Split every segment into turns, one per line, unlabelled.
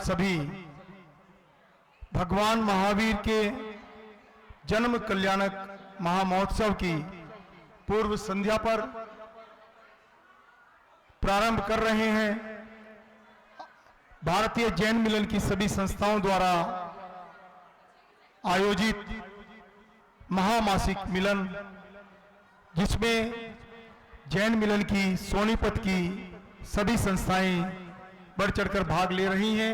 सभी भगवान महावीर के जन्म कल्याणक महामहोत्सव की पूर्व संध्या पर प्रारंभ कर रहे हैं। भारतीय जैन मिलन की सभी संस्थाओं द्वारा आयोजित महामासिक मिलन, जिसमें जैन मिलन की सोनीपत की सभी संस्थाएं बढ़ चढ़कर भाग ले रही हैं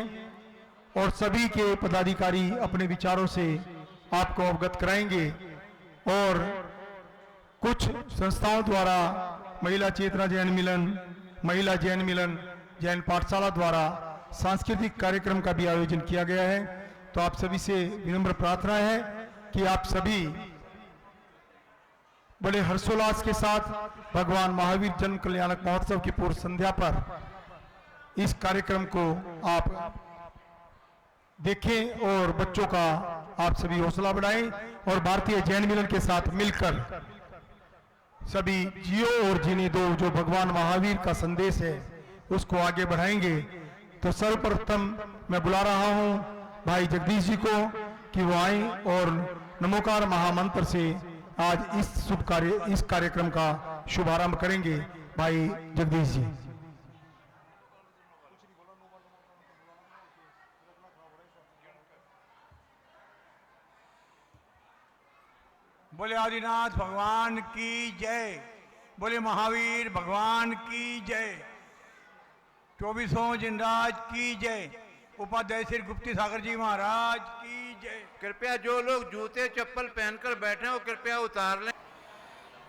और सभी के पदाधिकारी अपने विचारों से आपको अवगत कराएंगे। और कुछ संस्थाओं द्वारा महिला चेतना जैन मिलन, महिला जैन मिलन, जैन पाठशाला द्वारा सांस्कृतिक कार्यक्रम का भी आयोजन किया गया है। तो आप सभी से विनम्र प्रार्थना है कि आप सभी बड़े हर्षोल्लास के साथ भगवान महावीर जन्म कल्याणक महोत्सव की पूर्व संध्या पर इस कार्यक्रम को आप देखें और बच्चों का आप सभी हौसला बढ़ाएं और भारतीय जैन मिलन के साथ मिलकर सभी जियो और जीने दो जो भगवान महावीर का संदेश है उसको आगे बढ़ाएंगे। तो सर्वप्रथम मैं बुला रहा हूं भाई जगदीश जी को कि वो आए और नमोकार महामंत्र से आज इस कार्यक्रम का शुभारंभ करेंगे। भाई जगदीश जी।
बोले आदिनाथ भगवान की जय, बोले महावीर भगवान की जय, 24वां जिनराज की जय, उपाध्याय श्री गुप्ती सागर जी महाराज की जय।
कृपया जो लोग जूते चप्पल पहनकर बैठे हो कृपया उतार लें।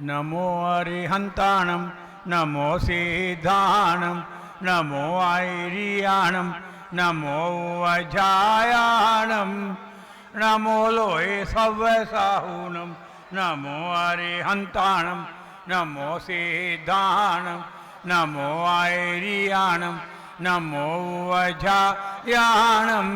नमो अरिहंताणम, नमो सिद्धाणम, नमो आयरियाणम, नमो वजायाणम, नमो लोहे सव्यसाहूनम, नमो अरिहंताणम, नमो सिद्धाणम, नमो आयरियाणम, नमो वजायाणम,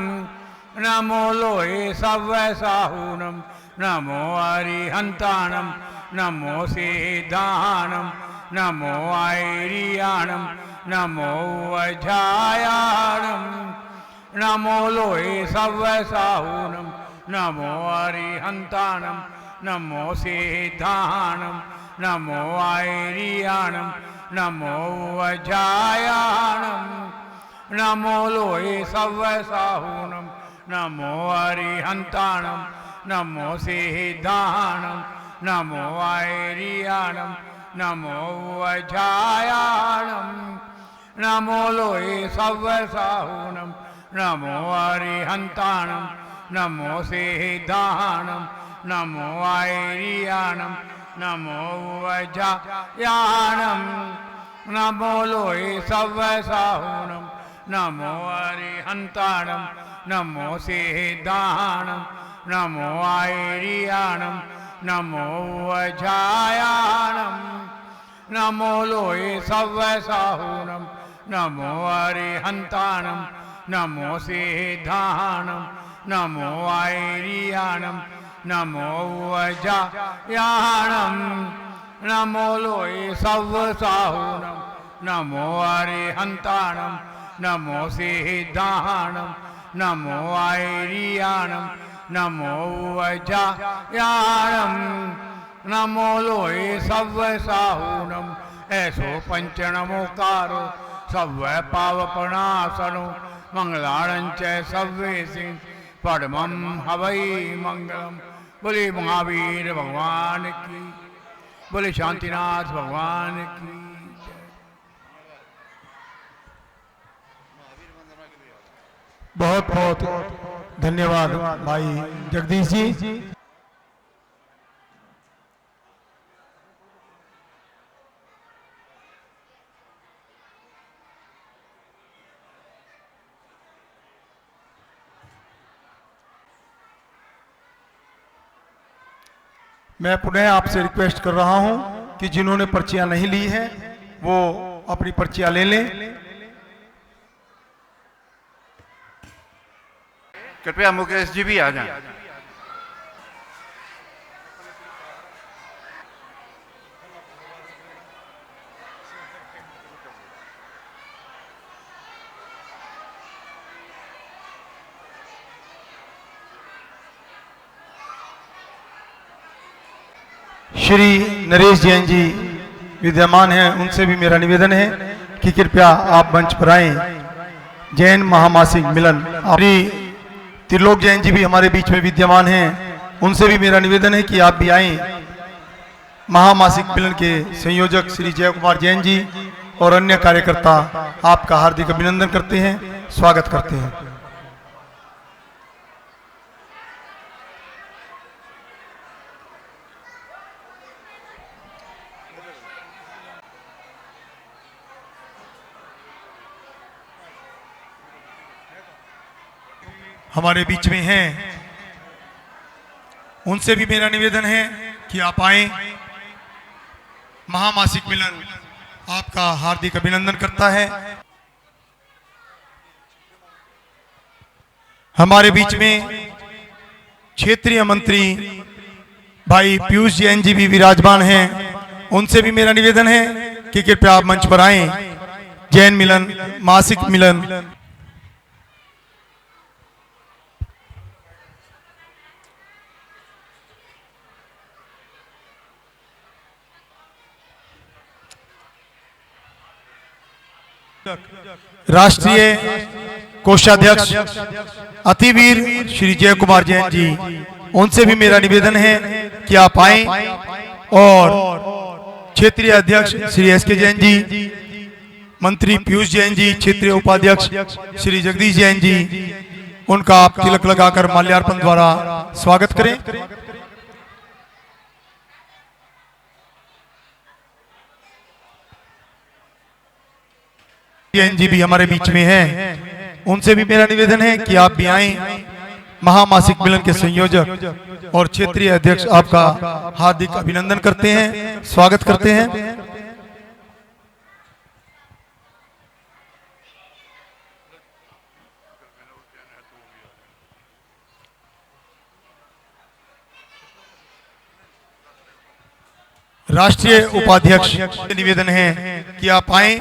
नमो लोहे सव्यसाहूनम, नमो अरिहंताणम, नमो सिद्धाणम, नमो आयरियाणम, नमो वजायाणम, नमो लोहे सव्यसाहूनम, नमो अरिहंताणम, नमो सिद्धाणम, नमो आयरियाणम, नमो वजायाणम, नमो लोहे सव्यसाहूनम, नमो अरिहंताणम, नमो सिद्धाणम, नमो आयरियाणम, नमो वजायाणम, नमो लोहे सव्यसाहूनम, नमो अरिहंताणम, नमो सिद्धाणम, नमो आयरियाणम, नमो वजायाणम, नमो लोहे सव्यसाहूनम, नमो अरिहंताणम, नमो सिद्धाणम, नमो आयरियाणम, नमो वजायाणम, नमो लोहे सव्यसाहूनम, नमो अरिहंताणम, नमो सिद्धाणम, नमो आयरियाणम, नमो वजायाणम, नमो लोहे सव्यसाहूनम, नमो अरिहंताणम, नमो सिद्धाणम, नमो आयरियाणम, नमो वजायाणम, नमो लोहे सव्यसाहूनम। ऐसो पंच नमोकारो सव्य पावपनासनो मंगलाणं च सव्येसि परमं हवै मंगलम। बोले महावीर भगवान की, बोले शांतिनाथ भगवान की जय।
बहुत बहुत धन्यवाद भाई जगदीश जी। मैं पुनः आपसे रिक्वेस्ट कर रहा हूं कि जिन्होंने पर्चियां नहीं ली हैं वो अपनी पर्चियां ले लें।
कृपया मुकेश जी भी आ जाएं।
श्री नरेश जैन जी विद्यमान हैं, उनसे भी मेरा निवेदन है कि कृपया आप मंच पर आएं। जैन महामासिक मिलन श्री त्रिलोक जैन जी भी हमारे बीच में विद्यमान हैं, उनसे भी मेरा निवेदन है कि आप भी आएं। महामासिक मिलन के संयोजक श्री जय कुमार जैन जी और अन्य कार्यकर्ता आपका हार्दिक अभिनंदन करते हैं, स्वागत करते हैं। हमारे बीच में हैं, उनसे भी मेरा निवेदन है कि आप आए। महामासिक मिलन आपका हार्दिक अभिनंदन करता है। हमारे बीच में क्षेत्रीय मंत्री भाई पीयूष जैन जी भी विराजमान हैं, उनसे भी मेरा निवेदन है कि कृपया आप मंच पर आएं। जैन मिलन मासिक मिलन राष्ट्रीय कोषाध्यक्ष अतिवीर श्री जय कुमार जैन जी, उनसे भी मेरा निवेदन है कि आप आएं। और क्षेत्रीय अध्यक्ष श्री एसके जैन जी, मंत्री पीयूष जैन जी, क्षेत्रीय उपाध्यक्ष श्री जगदीश जैन जी, उनका आप तिलक लगाकर माल्यार्पण द्वारा स्वागत करें। जैन जी भी हमारे बीच में हैं, उनसे भी मेरा निवेदन है कि आप भी आएं। महामासिक मिलन के संयोजक और क्षेत्रीय अध्यक्ष आपका हार्दिक अभिनंदन करते हैं, स्वागत करते हैं। राष्ट्रीय उपाध्यक्ष निवेदन है कि आप आएं।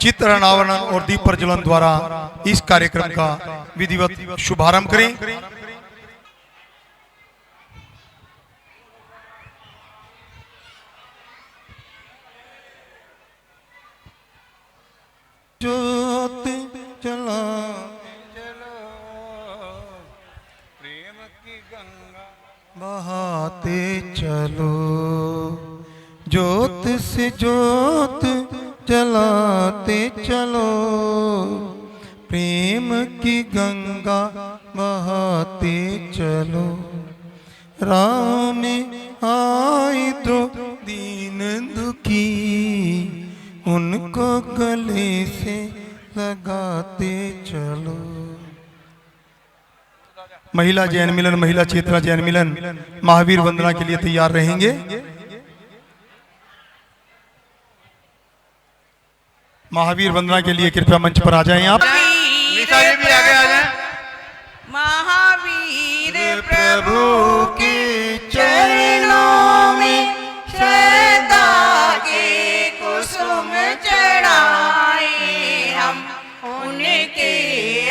चित्र अनावरण और दीप प्रज्वलन द्वारा इस कार्यक्रम का विधिवत शुभारंभ करें। ज्योत जला
प्रेम की गंगा
बहाते चलो, ज्योत से ज्योत जलाते चलो, प्रेम की गंगा बहाते चलो। राम आई तो दीन दुखी, उनको गले से लगाते चलो। महिला जैन मिलन, महिला चेतना जैन मिलन महावीर वंदना के लिए तैयार रहेंगे। महावीर वंदना के लिए कृपया मंच पर आ जाएं आप।
निशा जी भी आगे आ जाएं।
महावीर प्रभु के चरणों में श्रद्धा के कुसुम चढ़ाए हम, उनके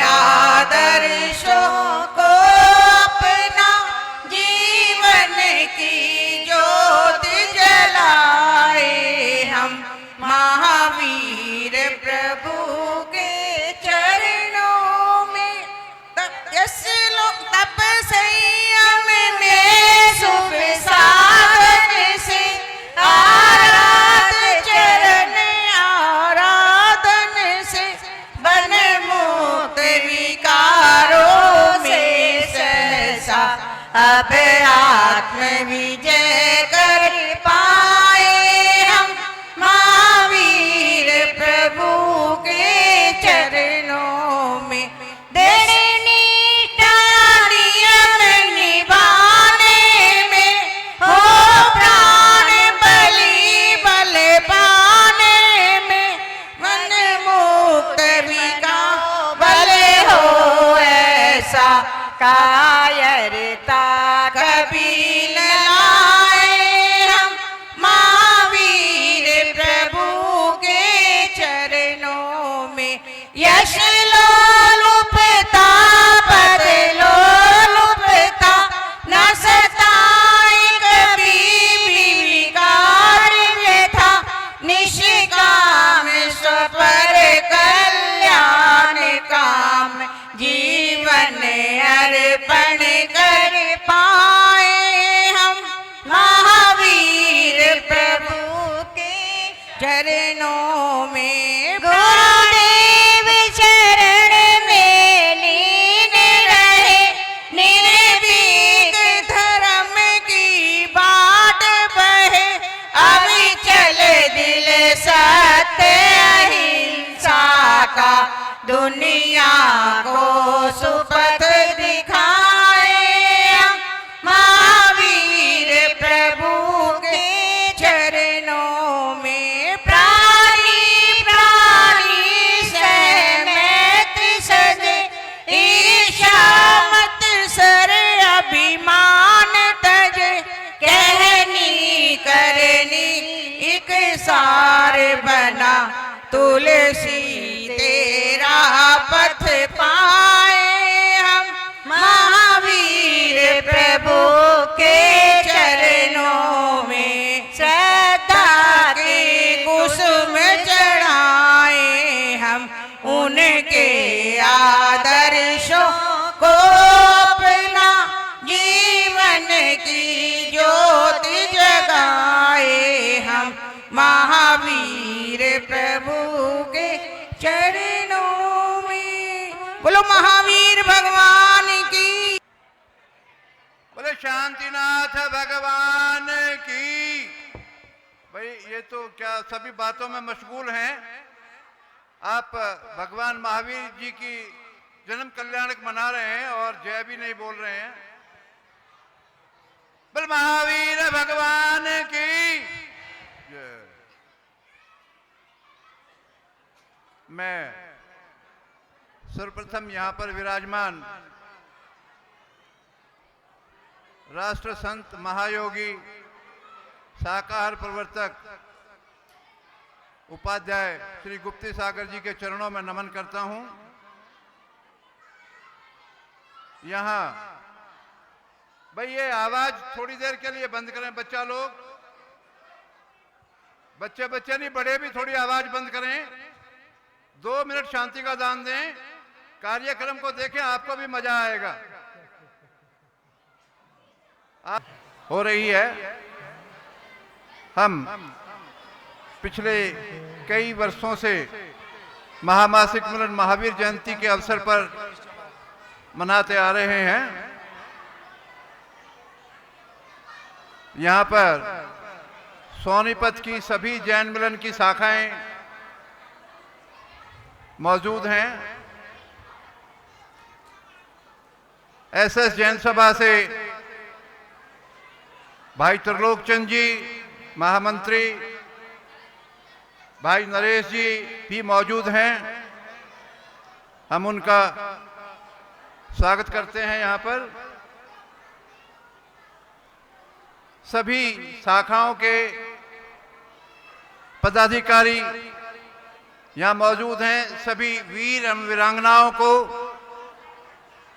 आदर्शों को अपना जीवन की ज्योत जलाए हम। महावीर प्रभु के चरणों में तप संयम में सुख साधन से आराधन से बन मुक्त विकारों में सहसा अब आत्म विजय कर पाए हम। महावीर प्रभु के चरणों में नियम निभाने में हो प्राण बलि बल पाने में मन मुक्त विकार बल हो ऐसा कायरता कभी न लाए हम। महावीर प्रभु के चरणों में यश लोलुपता पद लोलुपता न सताए कभी भी बनकर पाए हम महावीर प्रभु के चरणों में। गुरुदेव चरण में लीन रहे, निर्भीक धर्म की बाट बहे, अविचल दिल सत्य अहिंसा का दुनिया को सुपथ दिखाए हम महावीर प्रभु के चरणों में। प्राणी प्राणी सहमत सजे, ईर्ष्या मत सर अभिमान तजे, कहनी करनी एक सार बना, तुलसी तेरा पथ पाए हम महावीर प्रभु के चरणों में। श्रद्धा के कुसुम चढ़ाए हम, उनके आदर्शों को अपना जीवन की ज्योति जगाए हम महावीर प्रभु के चरणों में। बोलो महावीर भगवान की।
बोले शांतिनाथ भगवान की। भाई ये तो क्या सभी बातों में मशगूल हैं। आप भगवान महावीर जी की जन्म कल्याणक मना रहे हैं और जय भी नहीं बोल रहे हैं। बोल महावीर भगवान की जय। मैं सर्वप्रथम यहां पर विराजमान राष्ट्र संत महायोगी शाकाहार प्रवर्तक उपाध्याय श्री गुप्ती सागर जी के चरणों में नमन करता हूं। यहां भाई ये आवाज थोड़ी देर के लिए बंद करें बच्चा लोग, बच्चे नहीं बड़े भी थोड़ी आवाज बंद करें। 2 मिनट शांति का दान दें, कार्यक्रम को देखें, आपको भी मजा आएगा। हो रही है। हम पिछले कई वर्षों से महामासिक मिलन महावीर जयंती के अवसर पर मनाते आ रहे हैं। यहाँ पर सोनीपत की सभी जैन मिलन की शाखाएं मौजूद हैं। एसएस जैन सभा से भाई त्रिलोकचंद जी महामंत्री, भाई नरेश जी भी मौजूद हैं। हम उनका स्वागत करते हैं। यहाँ पर सभी शाखाओं के पदाधिकारी यहाँ मौजूद हैं। सभी वीर एवं वीरांगनाओं को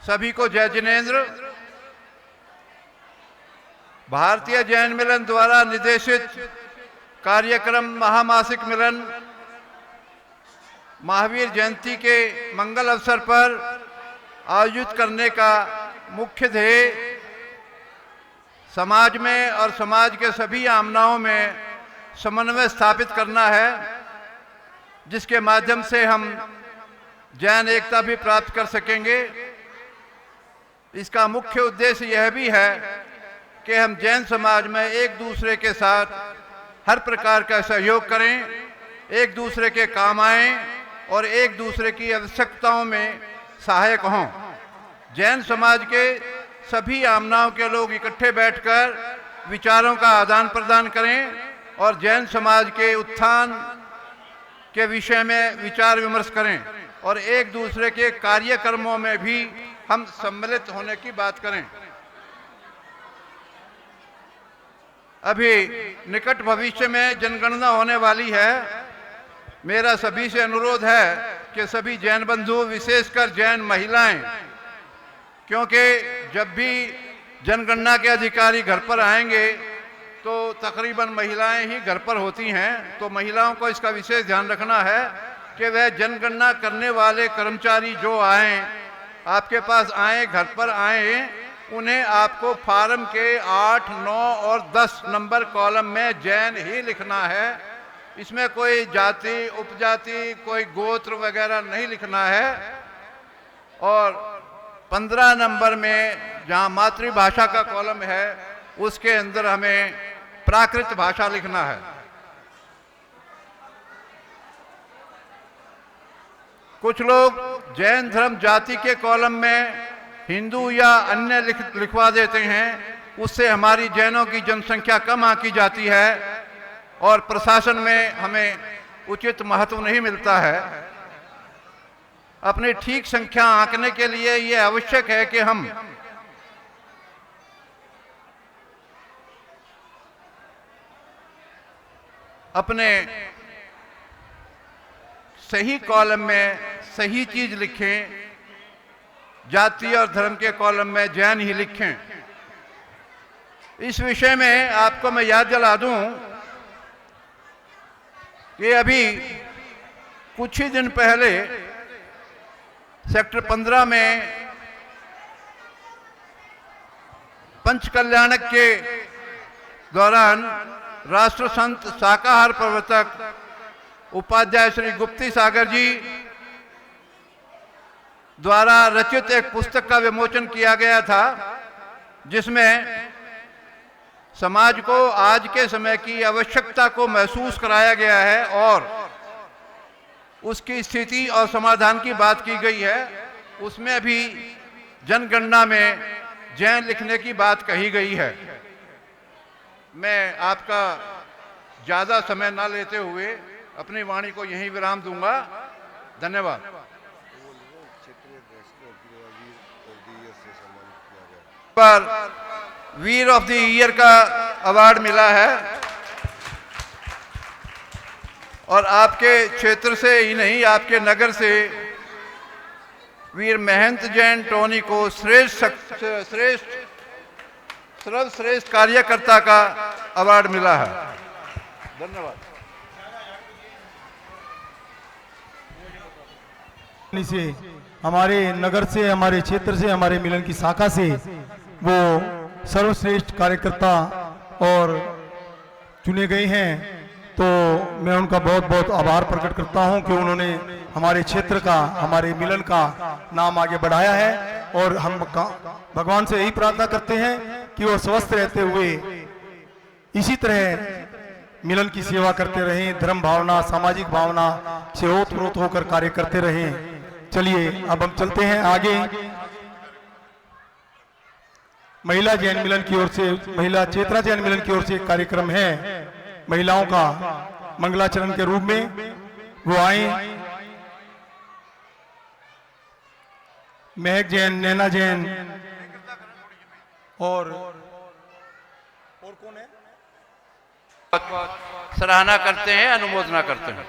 सभी को जय जिनेन्द्र। भारतीय जैन मिलन द्वारा निर्देशित कार्यक्रम महामासिक मिलन महावीर जयंती के मंगल अवसर पर आयोजित करने का मुख्य ध्येय समाज में और समाज के सभी आमनाओं में समन्वय स्थापित करना है, जिसके माध्यम से हम जैन एकता भी प्राप्त कर सकेंगे। इसका मुख्य उद्देश्य यह भी है कि हम जैन समाज में एक दूसरे के साथ हर प्रकार का सहयोग करें, एक दूसरे के काम आएं और एक दूसरे की आवश्यकताओं में सहायक हों। जैन समाज के सभी आमनाओं के लोग इकट्ठे बैठकर विचारों का आदान प्रदान करें और जैन समाज के उत्थान के विषय में विचार विमर्श करें और एक दूसरे के कार्यक्रमों में भी हम सम्मिलित होने की बात करें। अभी निकट भविष्य में जनगणना होने वाली है। मेरा सभी से अनुरोध है कि सभी जैन बंधु, विशेषकर जैन महिलाएं, क्योंकि जब भी जनगणना के अधिकारी घर पर आएंगे तो तकरीबन महिलाएं ही घर पर होती हैं, तो महिलाओं को इसका विशेष ध्यान रखना है कि वह जनगणना करने वाले कर्मचारी जो आएं आपके पास आए, घर पर आए, उन्हें आपको फार्म के 8, 9 और 10 नंबर कॉलम में जैन ही लिखना है। इसमें कोई जाति, उपजाति, कोई गोत्र वगैरह नहीं लिखना है। और 15 नंबर में जहां मातृभाषा का कॉलम है, उसके अंदर हमें प्राकृत भाषा लिखना है। कुछ लोग जैन धर्म जाति के कॉलम में हिंदू या अन्य लिखवा देते हैं। उससे हमारी जैनों की जनसंख्या कम आंकी जाती है और प्रशासन में हमें उचित महत्व नहीं मिलता है। अपनी ठीक संख्या आंकने के लिए यह आवश्यक है कि हम अपने सही कॉलम में सही चीज लिखें, जाति और धर्म के कॉलम में जैन ही लिखें। इस विषय में आपको मैं याद दिला दूं कि अभी कुछ ही दिन पहले सेक्टर 15 में पंचकल्याणक के दौरान राष्ट्र संत शाकाहार प्रवर्तक उपाध्याय श्री गुप्ती सागर जी द्वारा रचित एक पुस्तक का विमोचन किया गया था, जिसमें समाज को आज के समय की आवश्यकता को महसूस कराया गया है और उसकी स्थिति और समाधान की बात की गई है। उसमें भी जनगणना में जैन लिखने की बात कही गई है। मैं आपका ज़्यादा समय ना लेते हुए अपनी वाणी को यहीं विराम दूंगा। धन्यवाद। पर वीर ऑफ द ईयर का अवार्ड मिला है और आपके क्षेत्र से ही नहीं, आपके नगर से वीर महंत जैन टोनी को सर्वश्रेष्ठ कार्यकर्ता का अवार्ड मिला है। धन्यवाद।
से हमारे नगर से, हमारे क्षेत्र से, हमारे मिलन की शाखा से वो सर्वश्रेष्ठ कार्यकर्ता और चुने गए हैं, तो मैं उनका बहुत बहुत आभार प्रकट करता हूं कि उन्होंने हमारे क्षेत्र का, हमारे मिलन का नाम आगे बढ़ाया है। और हम भगवान से यही प्रार्थना करते हैं कि वो स्वस्थ रहते हुए इसी तरह मिलन की सेवा करते रहें, धर्म भावना, सामाजिक भावना से ओतप्रोत होकर कार्य करते रहें। चलिए अब हम चलते हैं आगे। महिला जैन मिलन की ओर से, महिला चेतना जैन मिलन की ओर से एक कार्यक्रम है महिलाओं का मंगलाचरण के रूप में। वो आए महक जैन, नैना जैन और कौन है,
सराहना करते हैं, अनुमोदना करते हैं।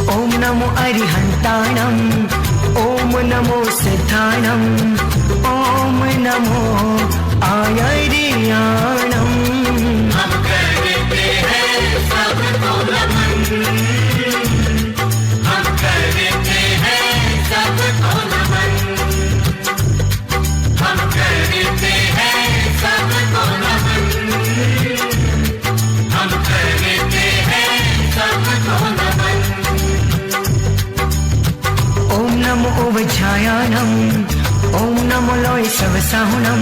ओम नमो अरिहंताणं, ओम नमो सिद्धाणं, ओम नमो आयर्याणं। हम करते हैं सबको नमन, हम करते हैं सबको नमन, हम करते हैं सबको नमन, हम करते हैं सबको नमन। ओम नमो ओवझायाणं, ओम नमो लोय सवसाहुणं।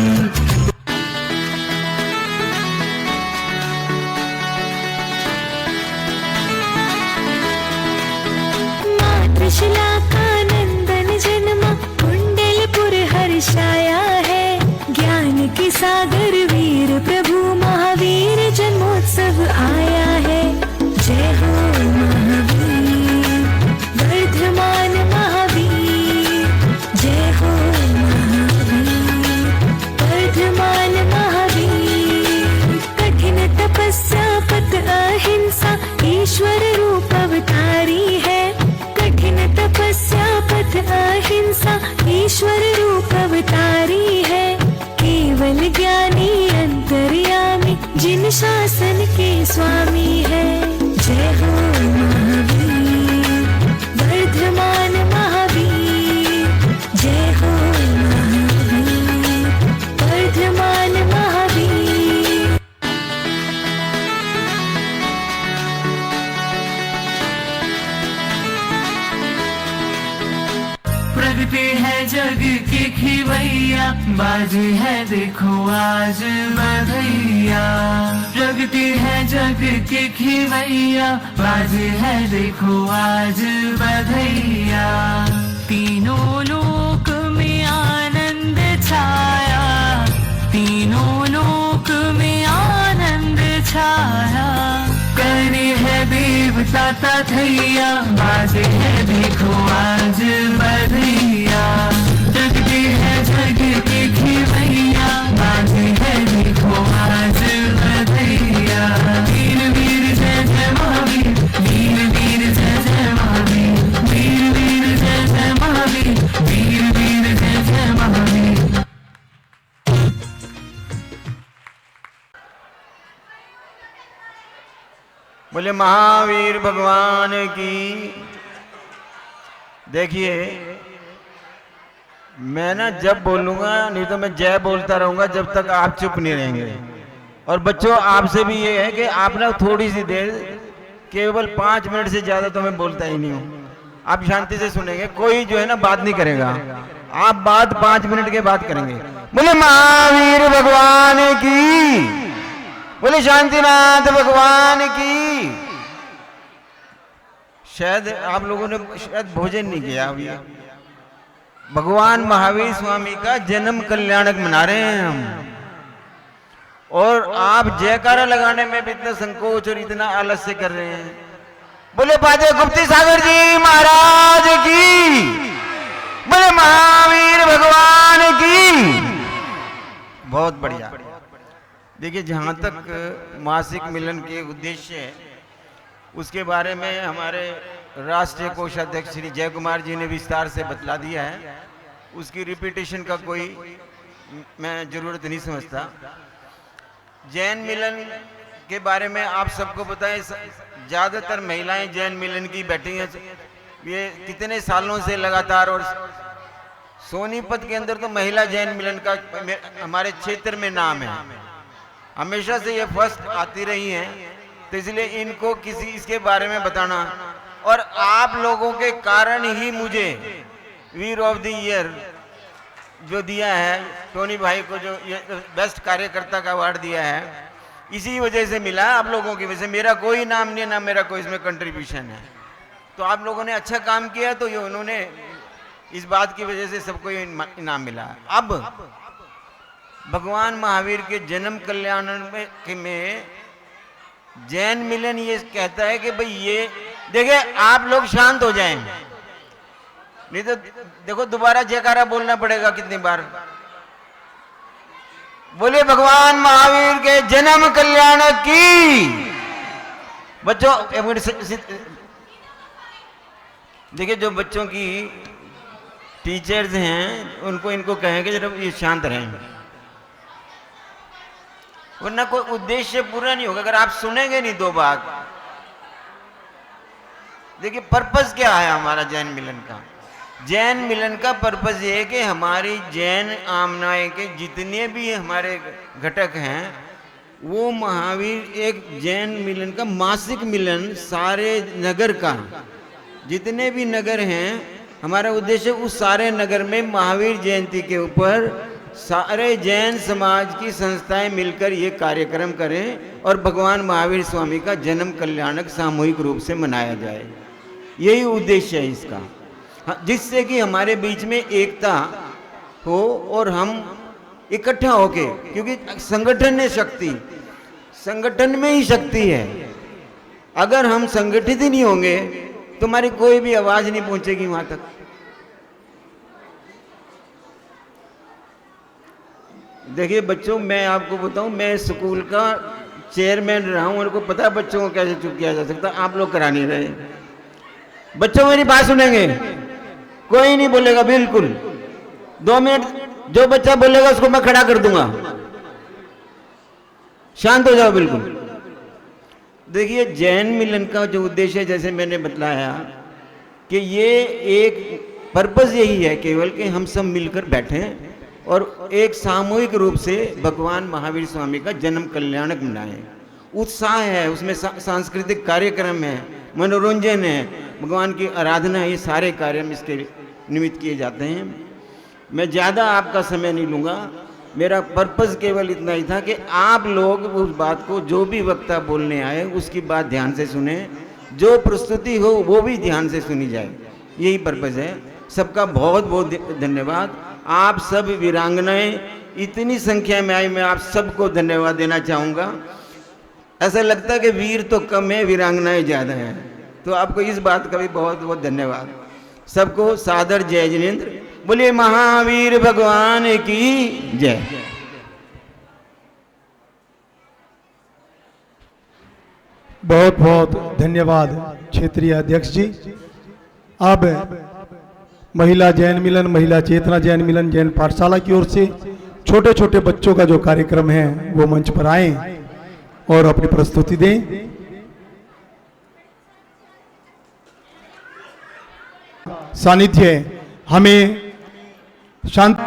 मातृशलाकानंदन जन्मा कुंडलपुर हर्षाया है। ज्ञान के सागर वीर प्रभु महावीर जन्मोत्सव आया है। जय हो महावीर, वर्धमान महावीर, जय हो महावीर, वर्धमान महावीर। कठिन तपस्या पथ अहिंसा ईश्वर रूप अवतारी है। कठिन तपस्या पथ अहिंसा ईश्वर रूप शासन के स्वामी है। जय हो महावीर, वर्धमान महावीर। जय हो महावीर, वर्धमान महावीर।
प्रगति है जग की खिवैया, बाजी है देखो आज बधैया। प्रगति है जग की खिवैया, बाजी है देखो आज बधैया। तीनों लोक में आनंद छाया, तीनों लोक में आनंद छाया। करे है देवता तथैया, बाजे है देखो आज बधैया। जगती है जग की खिवैया, बाजे है देखो आज बधैया। वीर वीर जय जय महावीर, वीर वीर जय जय महावीर। वीर वीर जय जय महावीर, वीर वीर जय जय महावीर।
बोले महावीर भगवान की। देखिए, मैं ना जब बोलूंगा, नहीं तो मैं जय बोलता रहूंगा जब तक आप चुप नहीं रहेंगे। और बच्चों, आपसे भी ये है कि आप ना थोड़ी सी देर, केवल 5 मिनट से ज्यादा तो मैं बोलता ही नहीं हूँ। आप शांति से सुनेंगे, कोई जो है ना बात नहीं करेगा। आप बात 5 मिनट के बाद करेंगे। बोले महावीर भगवान की, बोले शांतिनाथ भगवान की। शायद आप लोगों ने शायद भोजन नहीं किया अभी। भगवान महावीर स्वामी का जन्म कल्याणक मना रहे हैं हम, और आप जयकारा लगाने में भी इतना संकोच और इतना आलस्य कर रहे हैं। बोले बाजे गुप्ती सागर जी महाराज की, बोले महावीर भगवान की। बहुत बढ़िया। देखिए, जहाँ तक मासिक मिलन के उद्देश्य है, उसके बारे में हमारे राष्ट्रीय कोषाध्यक्ष श्री जय कुमार जी ने विस्तार से बतला दिया है। उसकी रिपीटेशन का कोई मैं ज़रूरत नहीं समझता। जैन मिलन के बारे में आप सबको पता है, ज़्यादातर महिलाएं जैन मिलन की बैठी हैं। ये कितने सालों से लगातार, और सोनीपत के अंदर तो महिला जैन मिलन का हमारे क्षेत्र में नाम है। हमेशा से ये फर्स्ट आती रही हैं, तो इसलिए इनको किसी इसके बारे में बताना, और आप लोगों के कारण ही मुझे वीर ऑफ द ईयर जो दिया है, टोनी भाई को जो बेस्ट कार्यकर्ता का अवार्ड दिया है, इसी वजह से मिला है। आप लोगों की वजह से। मेरा कोई नाम नहीं, ना मेरा कोई इसमें कंट्रीब्यूशन है। तो आप लोगों ने अच्छा काम किया, तो ये उन्होंने इस बात की वजह से सबको इनाम मिला। अब भगवान महावीर के जन्म कल्याण में जैन मिलन ये कहता है कि भाई, ये देखिए, आप लोग शांत हो जाएं, नहीं तो देखो दोबारा जयकारा बोलना पड़ेगा कितनी बार। बोले भगवान महावीर के जन्म कल्याण की। बच्चों, देखिए, जो बच्चों की टीचर्स हैं उनको इनको कहेंगे जरा ये शांत रहेंगे, वरना कोई उद्देश्य पूरा नहीं होगा अगर आप सुनेंगे नहीं दो बात। देखिए, पर्पस क्या है हमारा जैन मिलन का? जैन मिलन का पर्पस ये है कि हमारी जैन आमनाएं के जितने भी हमारे घटक हैं, वो महावीर एक जैन मिलन का मासिक मिलन, सारे नगर का, जितने भी नगर हैं, हमारा उद्देश्य उस सारे नगर में महावीर जयंती के ऊपर सारे जैन समाज की संस्थाएं मिलकर ये कार्यक्रम करें और भगवान महावीर स्वामी का जन्म कल्याणक सामूहिक रूप से मनाया जाए। यही उद्देश्य है इसका, जिससे कि हमारे बीच में एकता हो और हम इकट्ठा होके, क्योंकि संगठन है शक्ति, संगठन में ही शक्ति है। अगर हम संगठित ही नहीं होंगे तो हमारी कोई भी आवाज नहीं पहुंचेगी वहां तक। देखिए बच्चों, मैं आपको बताऊं, मैं स्कूल का चेयरमैन रहा हूं, मेरे को पता है बच्चों को कैसे चुप किया जा सकता। आप लोग करा नहीं रहे। बच्चों मेरी बात सुनेंगे, कोई नहीं बोलेगा, बिल्कुल 2 मिनट जो बच्चा बोलेगा उसको मैं खड़ा कर दूंगा। शांत हो जाओ बिल्कुल। देखिए, जैन मिलन का जो उद्देश्य है, जैसे मैंने बतलाया कि ये एक पर्पस यही है केवल कि हम सब मिलकर बैठें और एक सामूहिक रूप से भगवान महावीर स्वामी का जन्म कल्याणक मनाएं। उत्साह है उसमें, सांस्कृतिक कार्यक्रम है, मनोरंजन है, भगवान की आराधना है, ये सारे कार्यक्रम इसके निमित्त किए जाते हैं। मैं ज़्यादा आपका समय नहीं लूँगा, मेरा पर्पस केवल इतना ही था कि आप लोग उस बात को, जो भी वक्ता बोलने आए उसकी बात ध्यान से सुने, जो प्रस्तुति हो वो भी ध्यान से सुनी जाए, यही पर्पस है। सबका बहुत बहुत धन्यवाद। आप सब वीरांगनाएं इतनी संख्या में आई, मैं आप सबको धन्यवाद देना चाहूँगा। ऐसा लगता है कि वीर तो कम है, वीरांगनाएं ज़्यादा हैं, तो आपको इस बात का भी बहुत बहुत धन्यवाद। सबको सादर जय जिनेंद्र। बोलिए महावीर भगवान की जय।
बहुत बहुत धन्यवाद क्षेत्रीय अध्यक्ष जी। अब महिला जैन मिलन, महिला चेतना जैन मिलन जैन पाठशाला की ओर से छोटे छोटे बच्चों का जो कार्यक्रम है वो मंच पर आए और अपनी प्रस्तुति दें। सानिध्य हमें शांत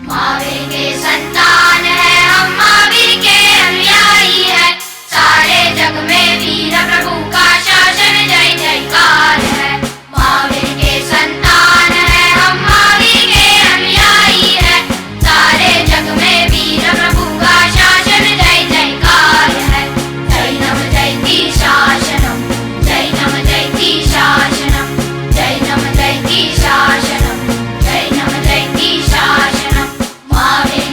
महावीर के संतान है हम, महावीर के अनुयायी है। सारे जग में वीर प्रभु का शासन जय जयकार है। महावीर के संतान है हम, महावीर के अनुयायी है। सारे जग में वीर प्रभु का शासन जय जयकार है। जैनम जयति शासनम, जैनम जयति शासनम, जैनम जयति शासनम, जैनम जयति शासनम। महावीर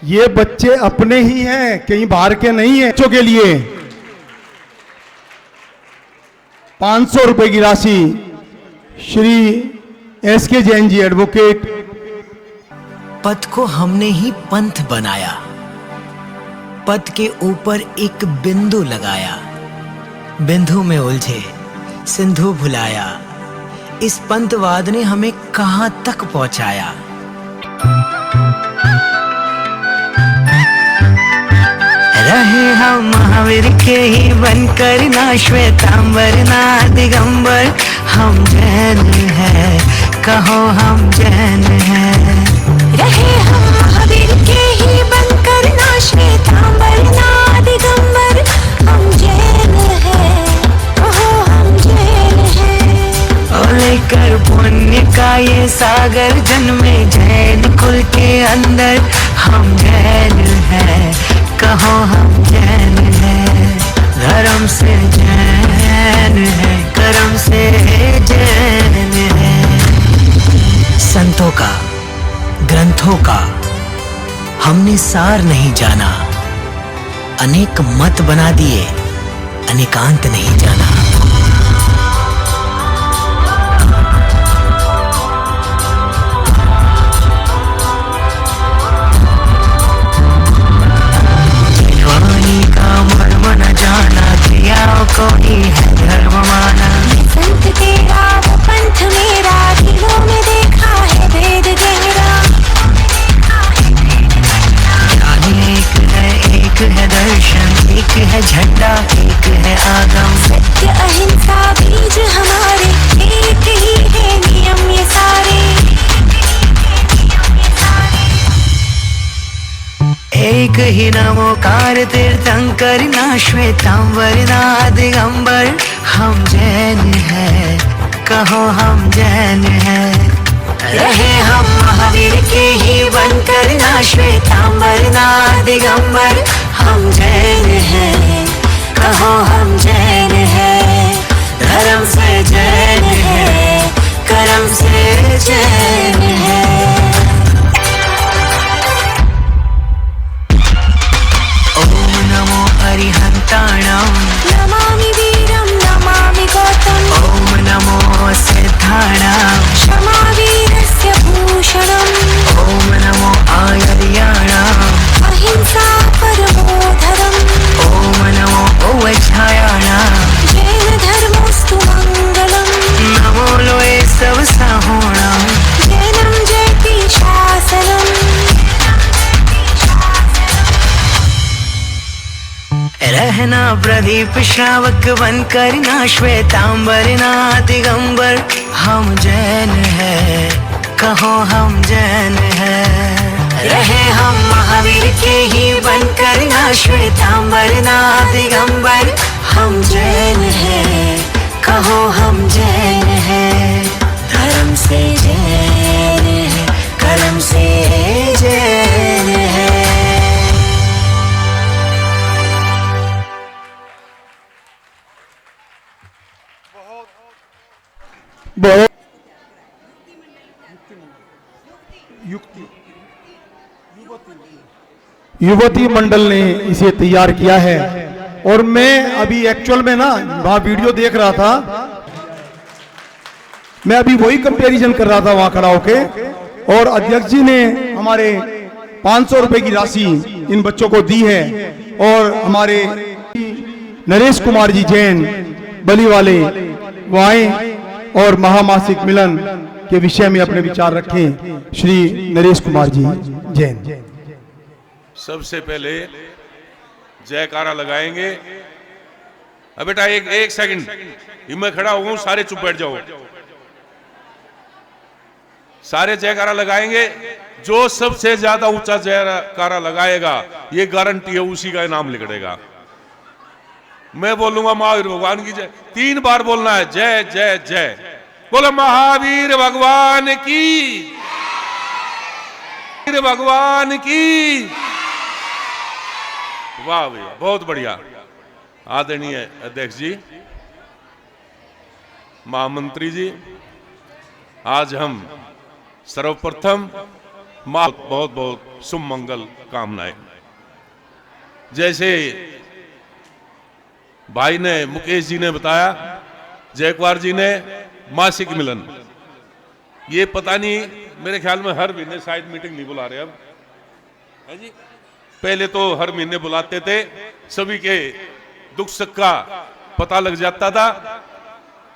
ये बच्चे अपने ही हैं, कहीं बाहर के नहीं हैं। बच्चों के लिए 500 रुपए की राशि श्री SK जैन जी एडवोकेट।
पद को हमने ही पंथ बनाया, पद के ऊपर एक बिंदु लगाया, बिंदु में उलझे सिंधु भुलाया, इस पंथवाद ने हमें कहां तक पहुंचाया। रहे हम महावीर के ही बनकर, ना श्वेतांबर ना दिगंबर, हम जैन हैं, कहो हम जैन हैं।
रहे हम महावीर के ही बनकर, ना श्वेतांबर ना दिगंबर, हम जैन हैं, कहो हम जैन हैं।
और लेकर पुण्य का ये सागर, जन्मे जैन कुल के अंदर, हम जैन हैं, कहो हम जैन हैं। धर्म से जैन है, कर्म से जैन है। संतों का, ग्रंथों का हमने सार नहीं जाना, अनेक मत बना दिए, अनेकांत नहीं जाना। वाणी का मर्म न जाना, क्रियाओं को ही है धर्म माना।
संत तेरा वो पंथ मेरा, दिलों में देखा है भेद गहरा।
एक है दर्शन, एक है झंडा, एक है आगम।
सत्य अहिंसा बीज हमारे, एक ही है नियम ये सारे।
एक ही नमोकार तीर्थंकर, ना श्वेतांबर ना दिगंबर, हम जैन हैं, कहो हम जैन हैं। रहे हम महावीर के ही बनकर, ना श्वेतांबर ना दिगंबर, हम जैन हैं, कहो हम जैन हैं। धर्म से जैन है, कर्म से जैन है। ओम नमो अरिहंताणं,
नमामि वीरं नमामि गौतम।
ओम नमो सिद्धाणां,
क्षमा वीरस्य भूषणम्।
ओम नमो आयर्याणां,
अहिंसा परमो धर्म।
ओम नमो ओवछायाणां,
जैन धर्मोस्तु मंगलम्।
नमो लोए सब साहोणां।
जैनम जयति शासनम्।
रहना प्रदीप श्रावक बनकर, ना श्वेतांबर ना दिगंबर, हम जैन हैं, कहो हम जैन हैं। रहे हम महावीर के ही बनकर, ना श्वेतांबर ना दिगंबर, हम जैन हैं, कहो हम जैन हैं। धर्म से जैन है, कर्म से जैन है।
बहुत युवती मंडल ने इसे तैयार किया है। और मैं अभी एक्चुअल में ना वहां वीडियो देख रहा था, मैं अभी वही कंपैरिजन कर रहा था वहां खड़ा होके। और अध्यक्ष जी ने हमारे 500 रुपए की राशि इन बच्चों को दी है। और हमारे नरेश कुमार जी जैन बली वाले वो आए और महामासिक मिलन के विषय में अपने विचार रखें। श्री नरेश कुमार जी जैन।
सबसे पहले जयकारा लगाएंगे। अब बेटा एक सेकंड, मैं खड़ा हुआ हूं, सारे चुप बैठ जाओ। सारे जयकारा लगाएंगे। जो सबसे ज्यादा ऊंचा जयकारा लगाएगा, ये गारंटी है, उसी का इनाम निकलेगा। मैं बोलूंगा महावीर भगवान की जय, 3 बार बोलना है, जय जय जय। बोलो महावीर भगवान की, भगवान की। वाह भैया, बहुत बढ़िया। आदरणीय अध्यक्ष जी, महामंत्री जी, आज हम सर्वप्रथम माँ बहुत बहुत शुभ मंगल कामनाएं। जैसे भाई ने, मुकेश जी ने बताया, जयकुमार जी ने मासिक मिलन, ये पता नहीं, मेरे ख्याल में हर महीने शायद मीटिंग नहीं बुला रहे अब, है जी। पहले तो हर महीने बुलाते थे, सभी के दुख सुख का पता लग जाता था।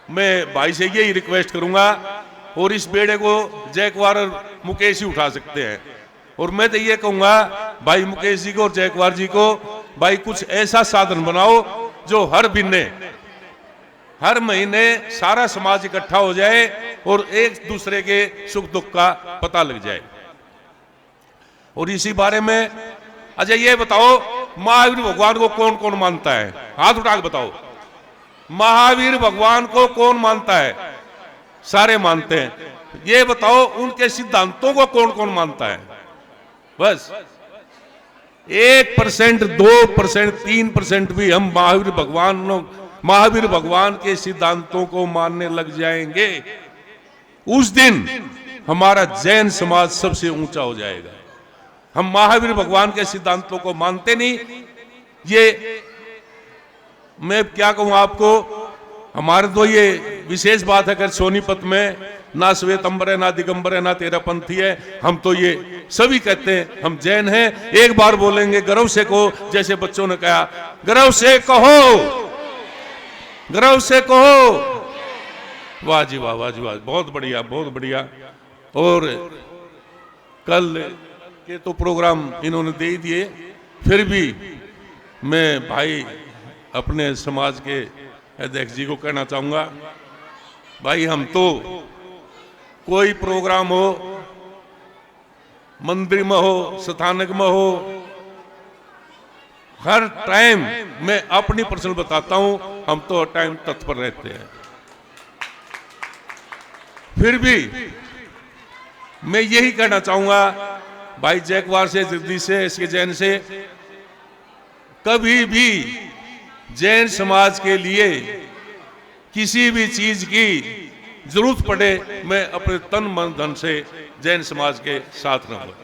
मैं भाई से यही रिक्वेस्ट करूंगा, और इस बेड़े को जयकुमार और मुकेश ही उठा सकते हैं। और मैं तो ये कहूंगा भाई मुकेश जी को और जयकुमार जी को, भाई कुछ ऐसा साधन बनाओ जो हर महीने हर महीने सारा समाज इकट्ठा हो जाए और एक दूसरे के सुख दुख का पता लग जाए। और इसी बारे में अच्छा ये बताओ, महावीर भगवान को कौन कौन मानता है? हाथ उठा के बताओ, महावीर भगवान को कौन मानता है? सारे मानते हैं। ये बताओ उनके सिद्धांतों को कौन कौन मानता है? बस 1%, 2%, 3% भी हम महावीर भगवान के सिद्धांतों को मानने लग जाएंगे, उस दिन हमारा जैन समाज सबसे ऊंचा हो जाएगा। हम महावीर भगवान के सिद्धांतों को मानते नहीं। ये मैं क्या कहूं आपको, हमारे तो ये विशेष बात है कि सोनीपत में ना श्वेतंबर है, ना दिगंबर है, ना तेरापंथी है। हम तो ये सभी कहते हैं हम जैन हैं। एक बार बोलेंगे गर्व से कहो, जैसे बच्चों ने कहा, गर्व से कहो, गर्व से कहो। वाह जी वाह, वाह जी वाह, बहुत बढ़िया, बहुत बढ़िया। और कल के तो प्रोग्राम इन्होंने दे ही दिए, फिर भी मैं भाई अपने समाज के अध्यक्ष जी को कहना चाहूंगा, भाई हम तो कोई प्रोग्राम हो, मंदिर में हो, स्थानक में हो, हर टाइम मैं अपनी पर्सनल बताता हूं, हम तो टाइम तत्पर रहते हैं। फिर भी मैं यही कहना चाहूंगा भाई जयकुमार से, जगदीश से, इसके जैन से, कभी भी जैन समाज के लिए किसी भी चीज की जरूरत पड़े, मैं अपने तन मन धन से जैन समाज के साथ रहूंगा।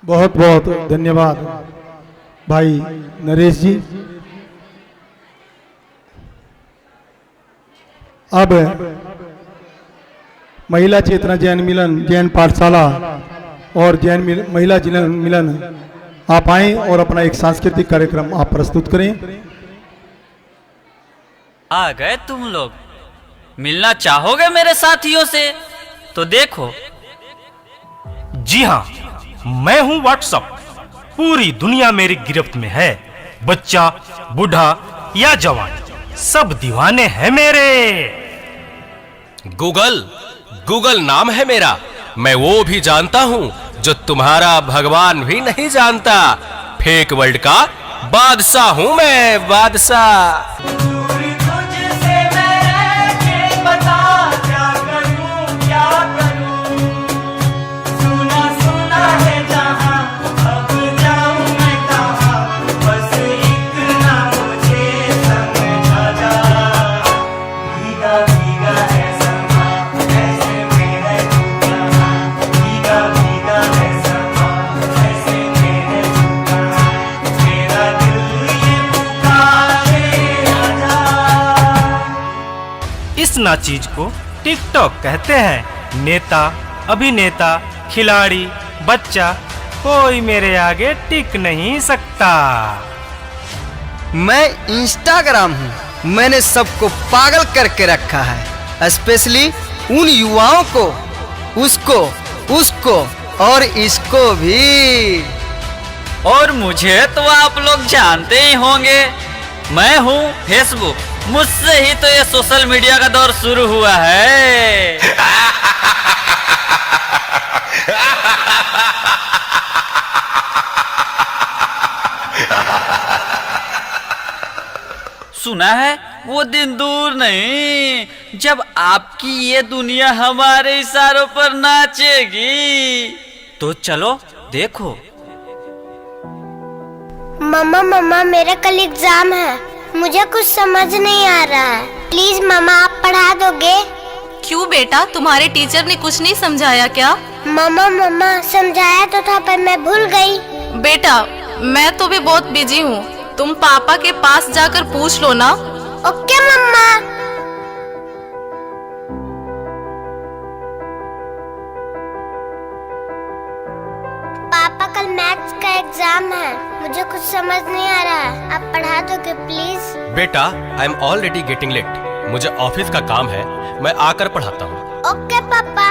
बहुत बहुत धन्यवाद भाई नरेश जी। अब महिला चेतना जैन मिलन, जैन पाठशाला और महिला जैन मिलन, आप आए और अपना एक सांस्कृतिक कार्यक्रम आप प्रस्तुत करें।
आ गए तुम लोग, मिलना चाहोगे मेरे साथियों से? तो देखो।
जी हाँ, मैं हूँ व्हाट्सएप। पूरी दुनिया मेरी गिरफ्त में है। बच्चा, बूढ़ा या जवान, सब दीवाने हैं मेरे।
गूगल नाम है मेरा। मैं वो भी जानता हूँ जो तुम्हारा भगवान भी नहीं जानता। फेक वर्ल्ड का बादशाह हूँ मैं, बादशाह।
इस नाचीज को टिकटॉक कहते हैं। नेता, अभिनेता, खिलाड़ी, बच्चा, कोई मेरे आगे टिक नहीं सकता।
मैं इंस्टाग्राम हूँ। मैंने सबको पागल करके रखा है, स्पेशली उन युवाओं को, उसको और इसको भी।
और मुझे तो आप लोग जानते ही होंगे, मैं हूँ फेसबुक। मुझसे ही तो ये सोशल मीडिया का दौर शुरू हुआ है। सुना है वो दिन दूर नहीं जब आपकी ये दुनिया हमारे इशारों पर नाचेगी। तो चलो देखो।
मम्मा मेरा कल एग्जाम है, मुझे कुछ समझ नहीं आ रहा है। प्लीज मम्मा आप पढ़ा दोगे?
क्यों बेटा, तुम्हारे टीचर ने कुछ नहीं समझाया क्या?
मम्मा मम्मा समझाया तो था पर मैं भूल गई।
बेटा मैं तो भी बहुत बिजी हूँ, तुम पापा के पास जाकर पूछ लो ना।
ओके मम्मा। पापा कल मैथ्स का एग्जाम है, मुझे कुछ समझ नहीं आ रहा है, आप पढ़ा दोगे प्लीज?
बेटा I am already getting late, मुझे ऑफिस का काम है, मैं आकर पढ़ाता हूँ।
ओके पापा।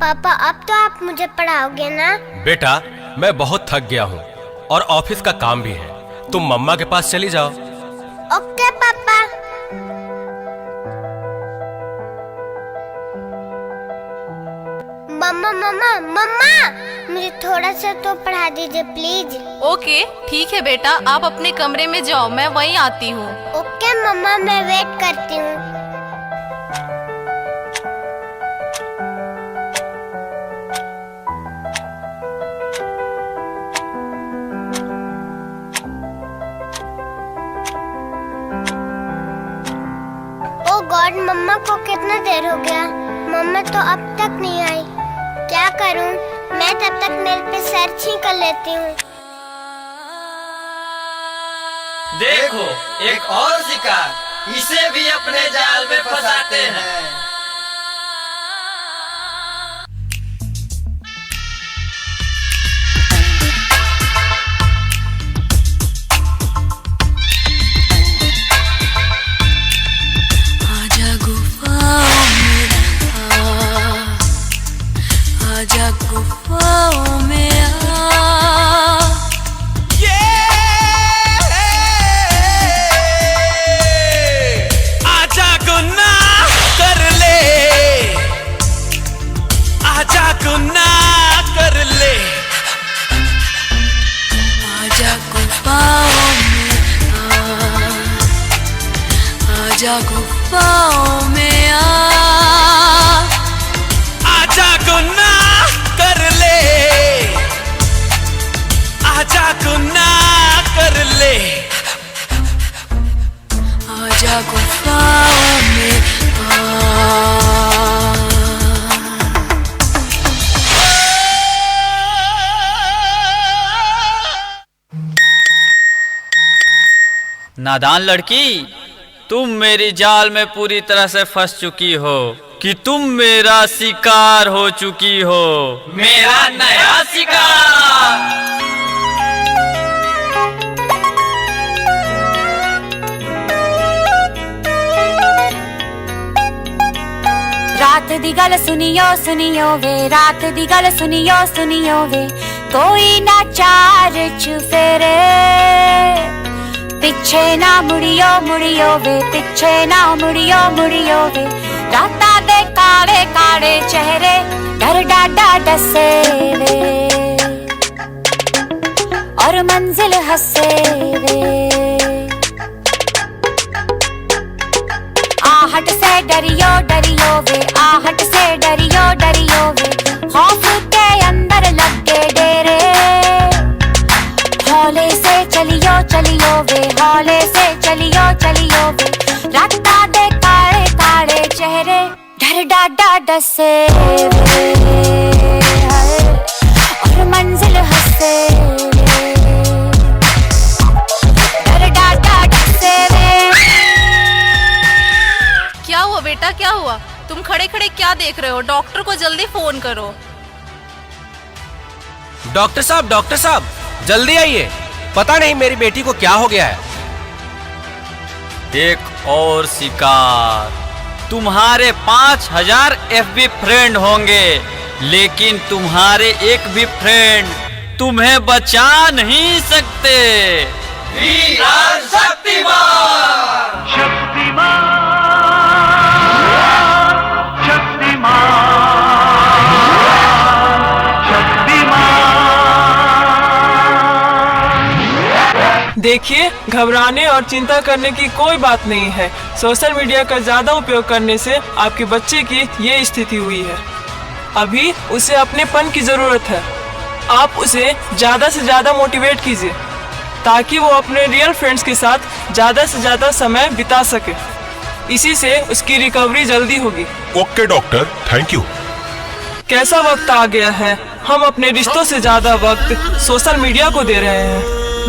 पापा अब तो आप मुझे पढ़ाओगे ना?
बेटा मैं बहुत थक गया हूँ और ऑफिस का काम भी है, तुम मम्मा के पास चली जाओ।
ओके पापा। मम्मा मम्मा मम्मा मुझे थोड़ा सा तो पढ़ा दीजिए प्लीज।
ओके ठीक है बेटा, आप अपने कमरे में जाओ, मैं वहीं आती हूँ।
ओके मम्मा, मैं वेट करती हूँ। गॉड, मम्मा को कितना देर हो गया, मम्मा तो अब तक नहीं आई। क्या करूं? मैं तब तक मेल पे सर्च ही कर लेती हूँ।
देखो एक और शिकार, इसे भी अपने जाल में फंसाते हैं।
आजा गुफाओं में
आजा गुनाह कर ले, आजा गुनाह कर ले,
आजा गुफाओं में आजा गुफाओं में
आजा गुनाह कर ले, आजा गुनाह कर ले,
आजा गुफाओं में
नादान लड़की, तुम मेरी जाल में पूरी तरह से फंस चुकी हो कि तुम मेरा शिकार हो चुकी हो, मेरा नया शिकार।
रात दी गल सुनियो सुनियो वे, रात दी गल सुनियो सुनियो वे, कोई ना चार चुफेरे, पीछे ना मुड़ियो मुड़ियो वे, पीछे ना मुड़ियो मुड़ियो वे, राता दे काले काले चेहरे डर डाडा डसे वे, और मंजिल हंसे वे, आहट से डरियो डरियो वे, आहट से डरियो डरियो वे, खौफ के अंदर लगे डेरे, हौले से चलियो चलियो वे, हौले से चलियो चलियो वे, राता दे काले काले चेहरे डर डाडा डसे वे, और मंजिल हंसे वे, डर डाडा डसे वे।
क्या हुआ बेटा, क्या हुआ? तुम खड़े खड़े क्या देख रहे हो? डॉक्टर को जल्दी फोन करो।
डॉक्टर साहब जल्दी आइए, पता नहीं मेरी बेटी को क्या हो गया है।
एक और शिकार, तुम्हारे 5000 FB फ्रेंड होंगे, लेकिन तुम्हारे एक भी फ्रेंड तुम्हें बचा नहीं सकते। वीरान शक्तिमान,
शक्तिमान, शक्तिमान,
देखिए, घबराने और चिंता करने की कोई बात नहीं है। सोशल मीडिया का ज्यादा उपयोग करने से आपके बच्चे की ये स्थिति हुई है। अभी उसे अपनेपन की जरूरत है। आप उसे ज्यादा से ज्यादा मोटिवेट कीजिए ताकि वो अपने रियल फ्रेंड्स के साथ ज्यादा से ज्यादा समय बिता सके। इसी से उसकी रिकवरी जल्दी होगी।
Okay doctor, thank you.
कैसा वक्त आ गया है, हम अपने रिश्तों से ज्यादा वक्त सोशल मीडिया को दे रहे हैं।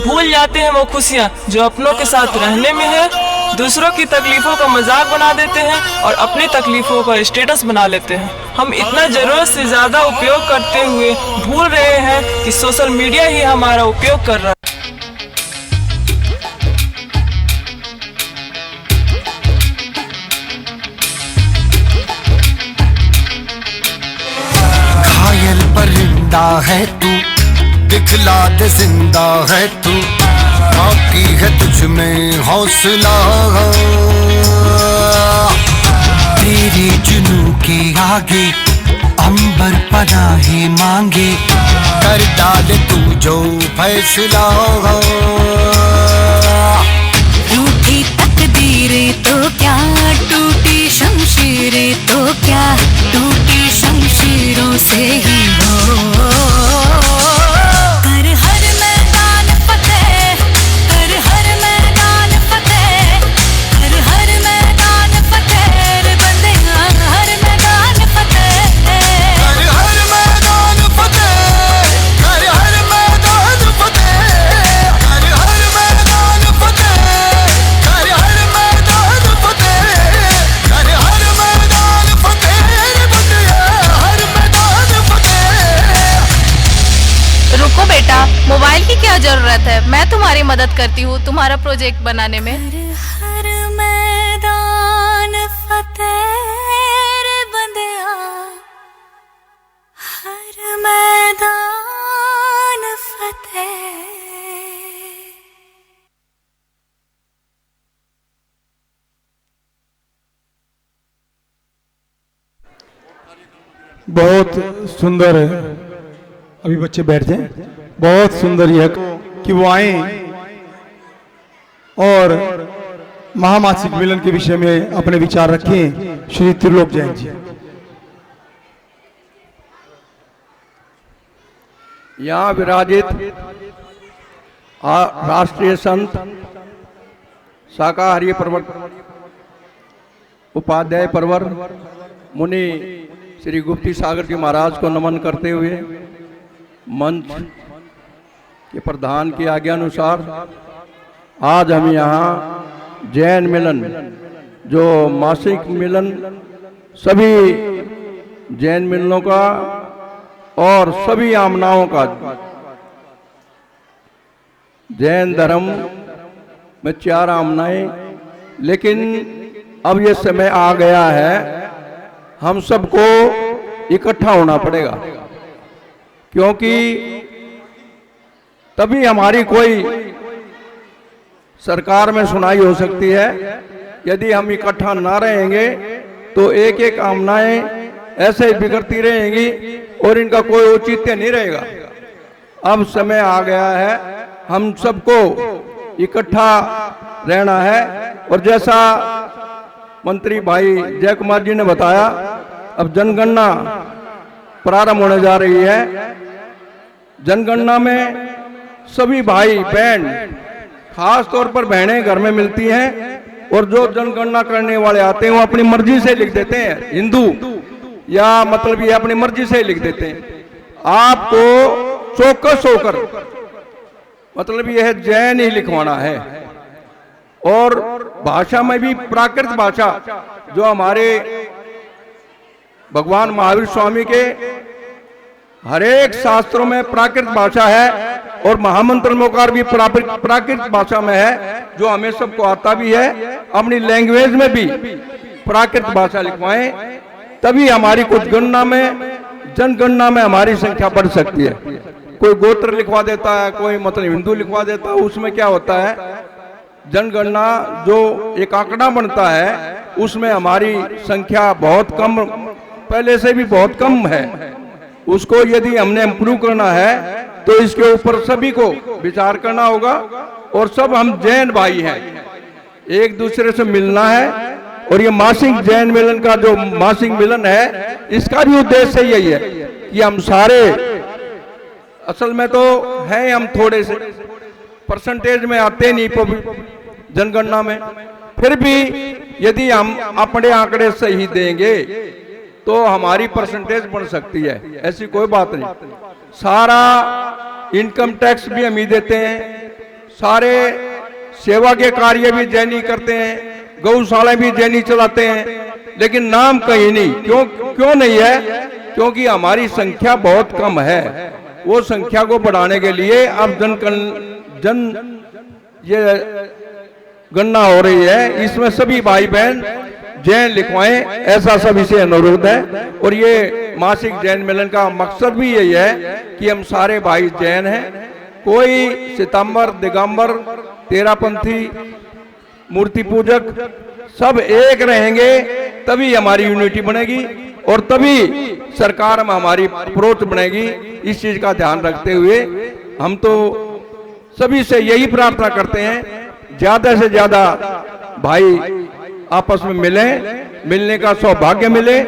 भूल जाते हैं वो खुशियाँ जो अपनों के साथ रहने में है। दूसरों की तकलीफों का मजाक बना देते हैं और अपनी तकलीफों का स्टेटस बना लेते हैं। हम इतना जरूरत से ज्यादा उपयोग करते हुए भूल रहे हैं कि सोशल मीडिया ही हमारा उपयोग कर रहा है।
घायल परिंदा है तू, दिखला दे जिंदा है तू, बाकी है तुझ में हौसला। तेरे जुनू के आगे अंबर पनाहे मांगे, कर डाले तू जो फैसला।
रूठी तकदीरें तो क्या, टूटी शमशीरें तो क्या, टूटी शमशीरों से ही हो। कर हर मैदान फतेह, कर हर मैदान फतेह, कर हर मैदान फतेह रे बंदेया, हर मैदान फतेह,
कर हर मैदान फतेह, कर हर मैदान फतेह, कर हर मैदान फतेह, कर हर मैदान फतेह, कर हर मैदान फतेह रे बंदेया, हर मैदान फतेह।
रुको बेटा, मोबाइल की क्या जरूरत है, मैं तुम्हारी मदद करती हूँ तुम्हारा प्रोजेक्ट बनाने में।
हर मैदान फतेह रे बंदेया, हर मैदान फतेह।
बहुत सुंदर है। अभी बच्चे बैठ जाएं। बहुत सुंदर यह कि वो आए और महामासिक मिलन के विषय में अपने विचार रखें। श्री त्रिलोक जैन जी।
यहाँ विराजित राष्ट्रीय संत शाकाहारी प्रवर उपाध्याय परवर मुनि श्री गुप्ती सागर जी महाराज को नमन करते हुए मंच के प्रधान की आज्ञा अनुसार आज हम यहाँ जैन मिलन, जो मासिक मिलन सभी जैन मिलनों का और सभी आमनाओं का, जैन धर्म में 4 आमनाएं, लेकिन अब ये समय आ गया है हम सबको इकट्ठा होना पड़ेगा, क्योंकि तभी हमारी कोई सरकार में सुनाई हो सकती है। यदि हम इकट्ठा ना रहेंगे तो एक एक आमनाएं ऐसे ही बिगड़ती रहेंगी और इनका कोई औचित्य नहीं रहेगा। अब समय आ गया है हम सबको इकट्ठा रहना है। और जैसा मंत्री भाई जय कुमार जी ने बताया, अब जनगणना प्रारंभ होने जा रही है। जनगणना में सभी भाई बहन, खास तौर पर बहनें घर में मिलती हैं और जो जनगणना करने वाले आते हैं वो अपनी मर्जी से लिख देते हैं, हिंदू या मतलब ये अपनी मर्जी से लिख देते हैं। आपको चौकस होकर मतलब यह जैन ही लिखवाना है। और भाषा में भी प्राकृत भाषा, जो हमारे भगवान महावीर स्वामी के हरेक शास्त्रों में प्राकृत भाषा है और महामंत्र मोकार भी प्राकृत भाषा में है, जो हमें सबको आता भी है। अपनी लैंग्वेज में भी प्राकृत भाषा लिखवाएं, तभी हमारी कुछ गणना में, जनगणना में हमारी संख्या बढ़ सकती है। कोई गोत्र लिखवा देता है, कोई मतलब हिंदू लिखवा देता है, उसमें क्या होता है, जनगणना जो एक आंकड़ा बनता है उसमें हमारी संख्या बहुत कम, पहले से भी बहुत कम है। उसको यदि हमने इम्प्रूव करना है तो इसके ऊपर सभी को विचार करना होगा। और सब हम जैन भाई हैं, एक दूसरे से मिलना है,
और ये मासिक जैन मिलन का जो मासिक मिलन है, इसका भी उद्देश्य यही है कि हम सारे, असल में तो हैं हम थोड़े से परसेंटेज में आते नहीं जनगणना में, फिर भी यदि हम अपने आंकड़े सही देंगे तो हमारी परसेंटेज बढ़ सकती है, ऐसी कोई बात नहीं। सारा इनकम टैक्स भी हम ही देते हैं, सारे सेवा के कार्य भी जैन ही करते हैं, गौशाला भी जैन ही चलाते हैं, लेकिन नाम कहीं नहीं। क्यों नहीं है? क्योंकि हमारी संख्या बहुत कम है। वो संख्या को बढ़ाने के लिए अब ये गणना हो रही है, इसमें सभी भाई बहन जैन लिखवाएं, ऐसा सभी से अनुरोध है। और ये मासिक जैन मिलन का मकसद भी यही है कि हम सारे भाई जैन हैं, कोई सितंबर, दिगंबर, तेरापंथी, मूर्ति पूजक सब एक रहेंगे, तभी हमारी यूनिटी बनेगी और तभी सरकार में हमारी अप्रोच बनेगी। इस चीज का ध्यान रखते हुए हम तो सभी से यही प्रार्थना करते हैं, ज्यादा से ज्यादा भाई आपस में मिलने का सौभाग्य मिले।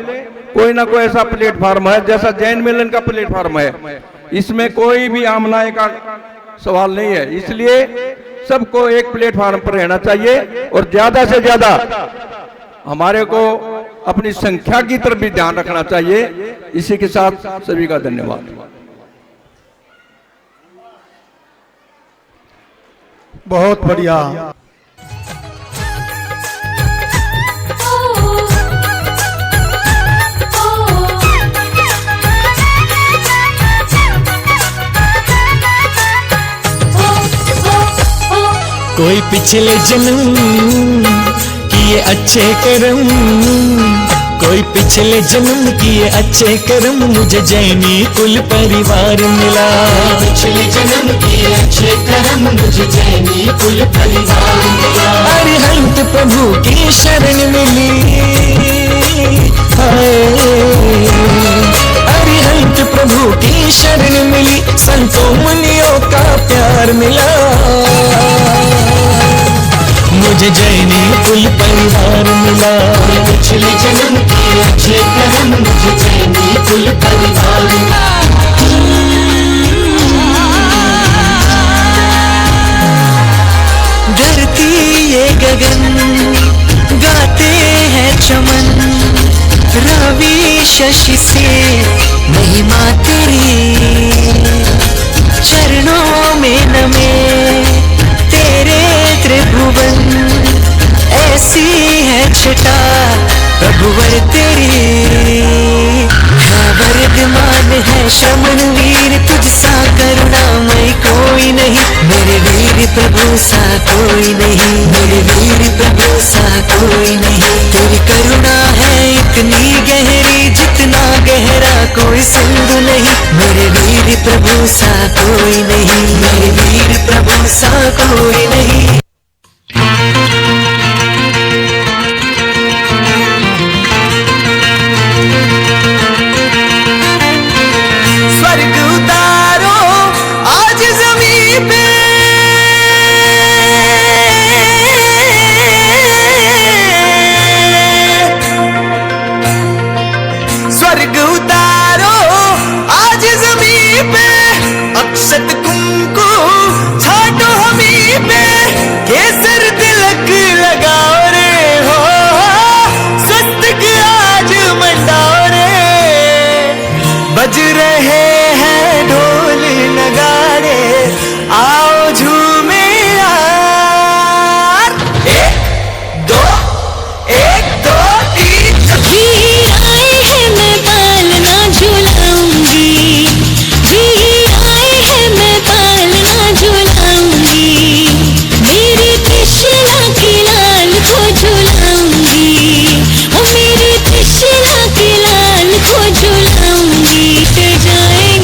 कोई ना कोई ऐसा प्लेटफार्म है, जैसा जैन मिलन का प्लेटफार्म है, इसमें कोई भी आमनाए का सवाल नहीं है, इसलिए सबको एक प्लेटफार्म पर रहना चाहिए और ज्यादा से ज्यादा हमारे को अपनी संख्या की तरफ भी ध्यान रखना चाहिए। इसी के साथ सभी का धन्यवाद।
बहुत बढ़िया।
कोई पिछले जन्म किए अच्छे कर्म, कोई पिछले जन्म किए अच्छे कर्म, मुझे जैनी कुल परिवार मिला। पिछले जन्म किए अच्छे कर्म, मुझे जैनी कुल परिवार मिला। अरिहंत प्रभु की शरण मिली, अरिहंत प्रभु की शरण मिली, संतों मुनियों का प्यार मिला। मुझे जैनी कुल परिवार मिला। पिछले जन्म के अच्छे कर्म, मुझे जैनी कुल परिवार मिला। धरती ये गगन गाते हैं चमन, रवि शशि से महिमा तेरी, चरणों में नमे तेरे त्रिभुवन, ऐसी है छटा प्रभुवर तेरी। हाँ वर्धमान है श्रमण वीर, तुझसा करुणामय कोई नहीं, मेरे वीर प्रभु सा कोई नहीं, मेरे वीर प्रभु सा कोई नहीं। तेरी करुणा है इतनी गहरी, जितना गहरा कोई सिंधु नहीं, मेरे वीर प्रभु सा कोई नहीं, मेरे वीर प्रभु सा कोई नहीं। स्वर्ग उतारो आज जमीन पे, स्वर्ग उतारो आज जमीन पे, अक्षत कुंकु छाटो हमी पे, केसर तिलक लगाओ रे हो, स्वस्तिक आज मंडाओ रे। बज रहे हैं ढोल नगाड़े, आओ झूमे यार। एक दो 3
वीर आए हैं मैं पालना झुलाऊंगी, वीर आए हैं मैं पालना झुलाऊंगी, मेरी कृष्णा की लाल को झुलाऊंगी, ओ मेरी कृष्णा की लाल को झुलाऊंगी। जाएंगे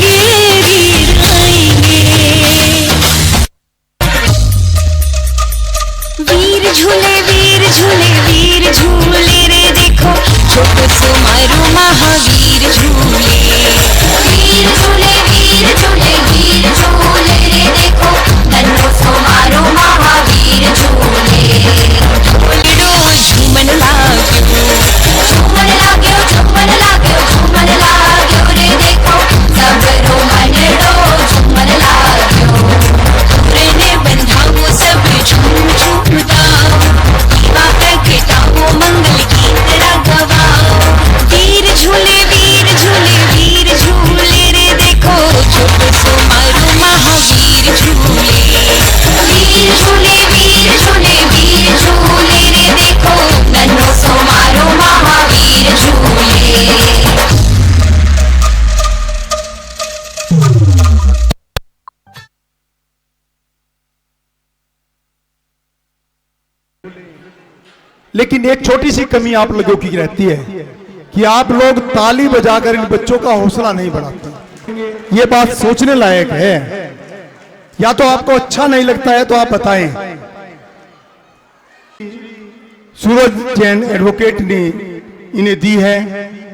लेकिन एक छोटी सी कमी आप लोगों की रहती है कि आप लोग ताली बजाकर इन बच्चों का हौसला नहीं बढ़ाते। ये बात सोचने लायक है। या तो आपको अच्छा नहीं लगता है तो आप बताएं। सूरज जैन एडवोकेट ने इन्हें दी है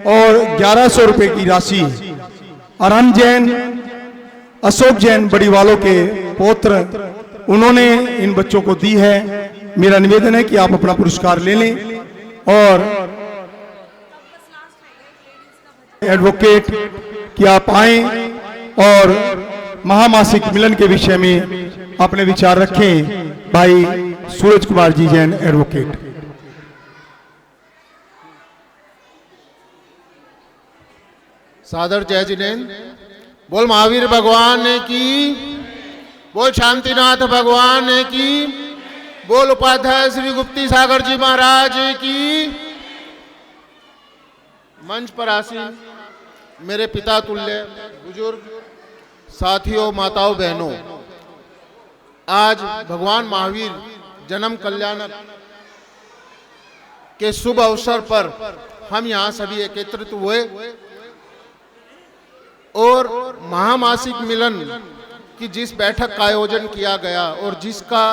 और 1100 रुपए की राशि अरहन जैन, अशोक जैन बड़ीवालों के पौत्र, उन्होंने इन बच्चों को दी है। मेरा निवेदन है कि आप अपना पुरस्कार ले लें और एडवोकेट कि आप आए और महामासिक मिलन के विषय में अपने विचार रखें। भाई सूरज कुमार जी जैन एडवोकेट।
सादर जय जिनेन्द्र। बोल महावीर भगवान की, बोल शांतिनाथ भगवान की, बोल उपाध्याय श्री गुप्ती सागर जी महाराज की। मंच पर आसीन मेरे पिता तुल्य बुजुर्ग साथियों, माताओं, बहनों, आज भगवान महावीर जन्म कल्याणक के शुभ अवसर पर हम यहाँ सभी एकत्रित हुए और महामासिक मिलन की जिस बैठक का आयोजन किया गया और जिसका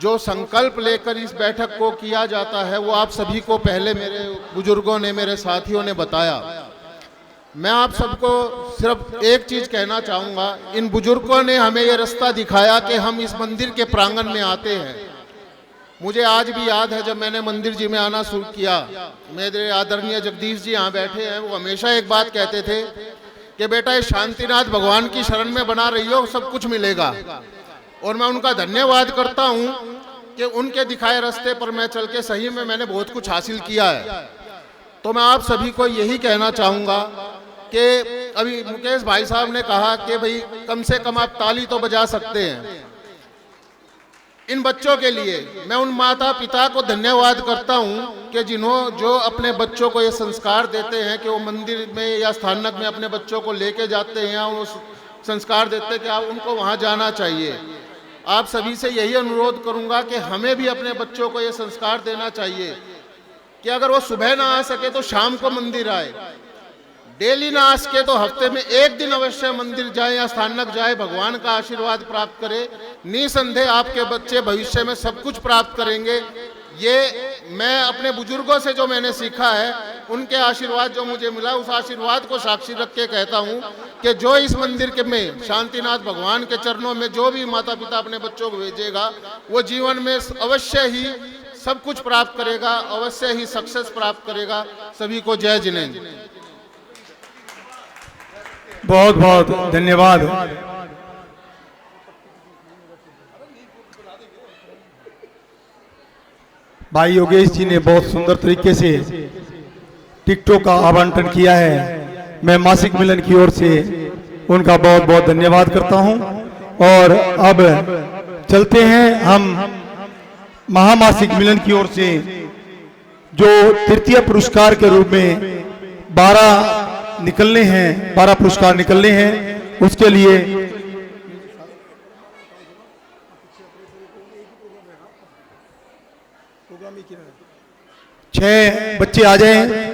जो संकल्प लेकर इस बैठक को किया जाता है वो आप सभी को पहले मेरे बुजुर्गों ने, मेरे साथियों ने बताया। मैं आप सबको सिर्फ एक चीज कहना चाहूँगा, इन बुजुर्गों ने हमें ये रास्ता दिखाया कि हम इस मंदिर के प्रांगण में आते हैं। मुझे आज भी याद है जब मैंने मंदिर जी में आना शुरू किया, मेरे आदरणीय जगदीश जी यहाँ बैठे हैं, वो हमेशा एक बात कहते थे कि बेटा ये शांतिनाथ भगवान की शरण में बना रही हो, सब कुछ मिलेगा। और मैं उनका धन्यवाद करता हूँ कि उनके दिखाए रास्ते पर मैं चल के सही में मैंने बहुत कुछ हासिल किया है। तो मैं आप सभी को यही कहना चाहूँगा कि अभी मुकेश भाई साहब ने कहा कि भाई कम से कम आप ताली तो बजा सकते हैं इन बच्चों के लिए। मैं उन माता पिता को धन्यवाद करता हूं कि जो अपने बच्चों को ये संस्कार देते हैं कि वो मंदिर में या स्थानक में अपने बच्चों को लेके जाते हैं और संस्कार देते हैं कि आप उनको वहां जाना चाहिए। आप सभी से यही अनुरोध करूंगा कि हमें भी अपने बच्चों को ये संस्कार देना चाहिए कि अगर वो सुबह ना आ सके तो शाम को मंदिर आए, डेली ना आ सके तो हफ्ते में एक दिन अवश्य मंदिर जाए या स्थानक जाए, भगवान का आशीर्वाद प्राप्त करे। निसंदेह आपके बच्चे भविष्य में सब कुछ प्राप्त करेंगे। ये मैं अपने बुजुर्गों से जो मैंने सीखा है, उनके आशीर्वाद जो मुझे मिला, उस आशीर्वाद को साक्षी रख के कहता हूँ कि जो इस मंदिर के में शांतिनाथ भगवान के चरणों में जो भी माता पिता अपने बच्चों को भेजेगा, वो जीवन में अवश्य ही सब कुछ प्राप्त करेगा, अवश्य ही सक्सेस प्राप्त करेगा। सभी को जय जिनेन्द्र।
बहुत बहुत धन्यवाद। भाई योगेश जी ने बहुत सुंदर तरीके से टिकटों का आवंटन किया है। मैं मासिक मिलन की ओर से उनका बहुत बहुत धन्यवाद करता हूं। और अब चलते हैं हम महामासिक मिलन की ओर से, जो तृतीय पुरस्कार के रूप में 12 निकलने हैं, 12 पुरस्कार निकलने हैं। उसके लिए छह बच्चे आ जाएं।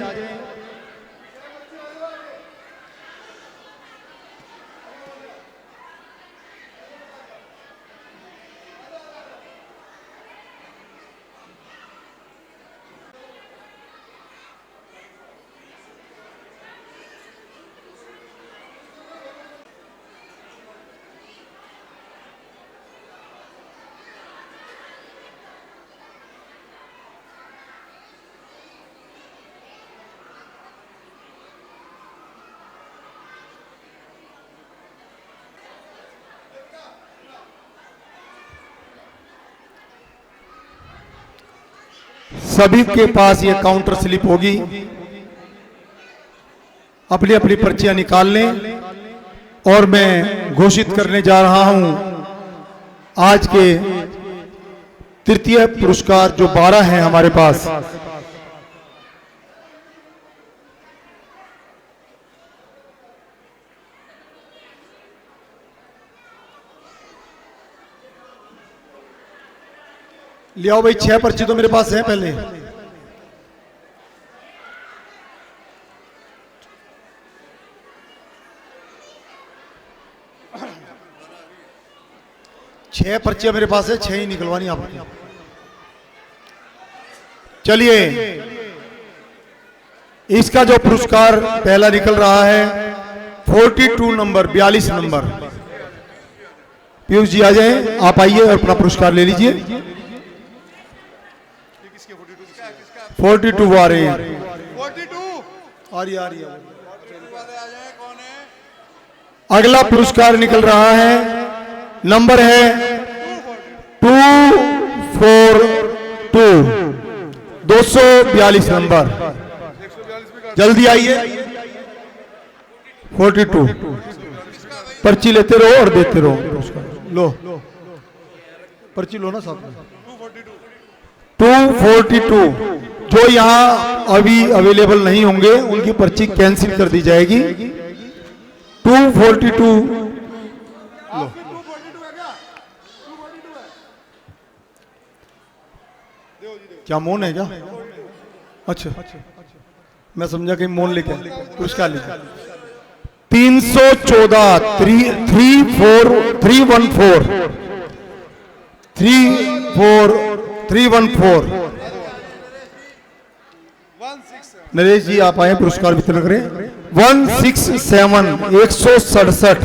सभी के पास ये काउंटर स्लिप होगी, अपनी अपनी पर्चियां निकाल लें। और मैं घोषित करने जा रहा हूं आज के तृतीय पुरस्कार जो 12 हैं हमारे पास। ले आओ भाई, 6 पर्ची तो मेरे पास है पहले। छह पर्चियां मेरे पास है, 6 ही निकलवानी आपको। चलिए, इसका जो पुरस्कार पहला निकल रहा है 42 नंबर, 42 नंबर। पीयूष जी आ जाए, आप आइए और अपना पुरस्कार ले लीजिए। 42 आ रहे हैं, 42 आ रही है। अगला पुरस्कार निकल रहा है, नंबर है 242, 242 नंबर। जल्दी आइए। 42 पर्ची लेते रहो और देते रहो। लो पर्ची लो ना साथ में। 242 जो यहाँ अभी अवेलेबल नहीं होंगे उनकी पर्ची कैंसिल कर दी जाएगी। 242 लो। क्या मौन है क्या? अच्छा, मैं समझा कि मौन लेके पुरस्कार लेके। 314 314 नरेश जी आप आए, पुरस्कार वितरण करें। 167 167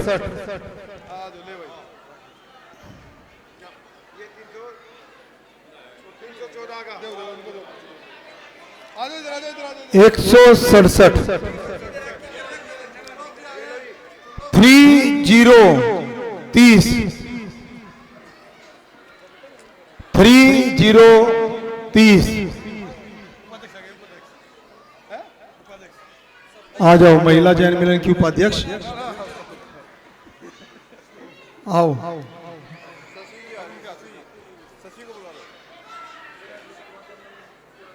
167 3030 3030। आ जाओ महिला जैन मिलन की उपाध्यक्ष, आओ।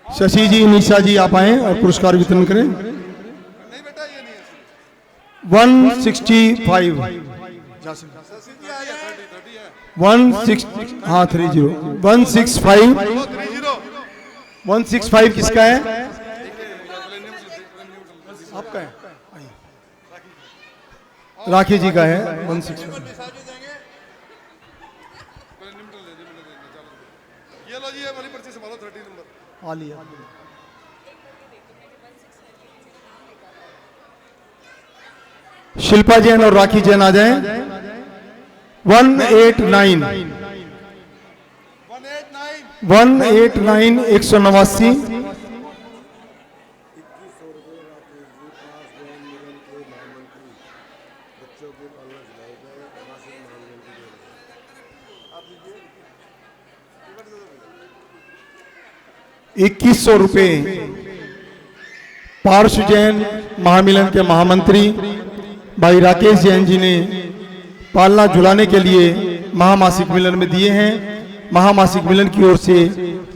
शशि जी, निशा जी आप आए और पुरस्कार वितरण करें। 165 16 हाँ 30 165 किसका है? आपका है, राखी जी का है। 165 आ लिया। शिल्पा जैन और राखी जैन आ जाएं। 189 189 2100 रुपए पार्श्व जैन महामिलन के महामंत्री भाई राकेश जैन जी ने पालना झुलाने के लिए महामासिक मिलन में दिए हैं। महामासिक मिलन की ओर से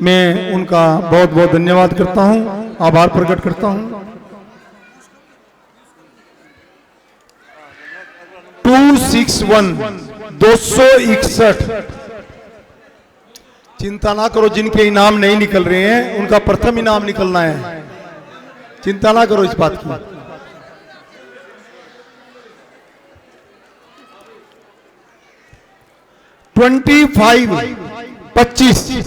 मैं उनका बहुत बहुत धन्यवाद करता हूं, आभार प्रकट करता हूं। 261 261। चिंता ना करो, जिनके इनाम नहीं निकल रहे हैं उनका प्रथम इनाम निकलना है, चिंता ना करो इस बात की। 25 25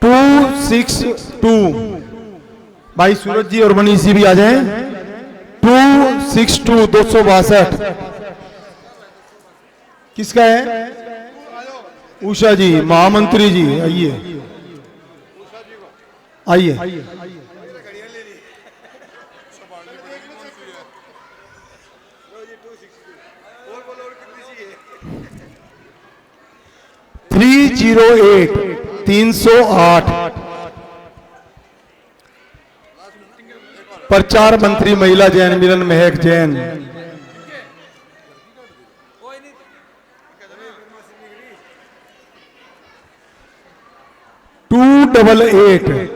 262 भाई सूरज जी और मनीष जी भी आ जाएं। 262 262 किसका है? उषा जी महामंत्री जी, आइए आइए। 308 308 प्रचार मंत्री महिला जैन मिलन महक जैन। 288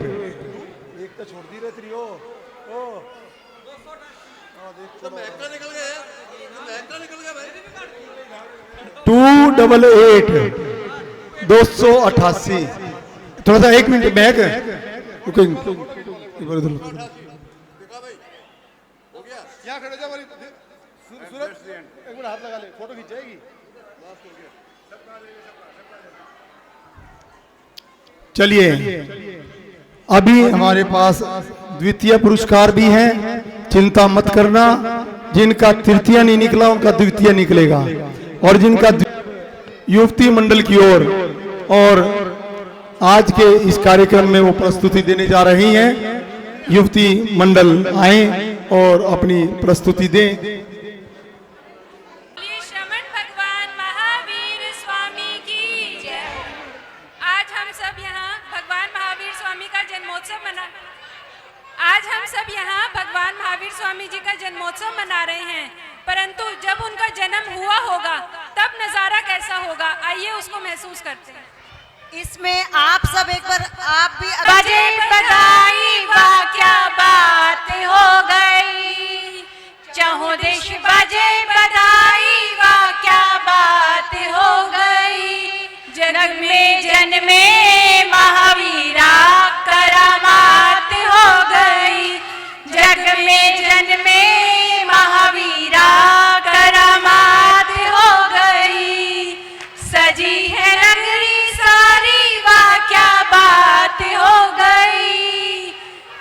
288 थोड़ा सा 1 मिनट बैक
यहाँ खड़े जा वाली सूरज एक मिनट हाथ लगा ले, फोटो खींच जाएगी।
चलिए अभी हमारे पास द्वितीय पुरस्कार भी है, चिंता मत करना। जिनका तृतीय नहीं निकला उनका द्वितीय निकलेगा, और जिनका युवती मंडल की ओर और आज के इस कार्यक्रम में वो प्रस्तुति देने जा रही हैं। युवती मंडल आए और अपनी प्रस्तुति दें।
श्रमण भगवान महावीर स्वामी की जय। आज हम सब यहाँ भगवान महावीर स्वामी का जन्मोत्सव मना रहे हैं, परंतु जब उनका जन्म हुआ होगा तब नजारा कैसा होगा, आइए उसको महसूस करते हैं।
इसमें आप सब एक बार आप भी
बजे बधाई वाह क्या बात हो गई, चाहो देश बजे बधाई वाह क्या बात हो गई, जग में जन्मे महावीरा करामात हो गई, जग में जन्मे महावीरा करामात हो गई, सजी है नगरी सारी वाह क्या बात हो गई,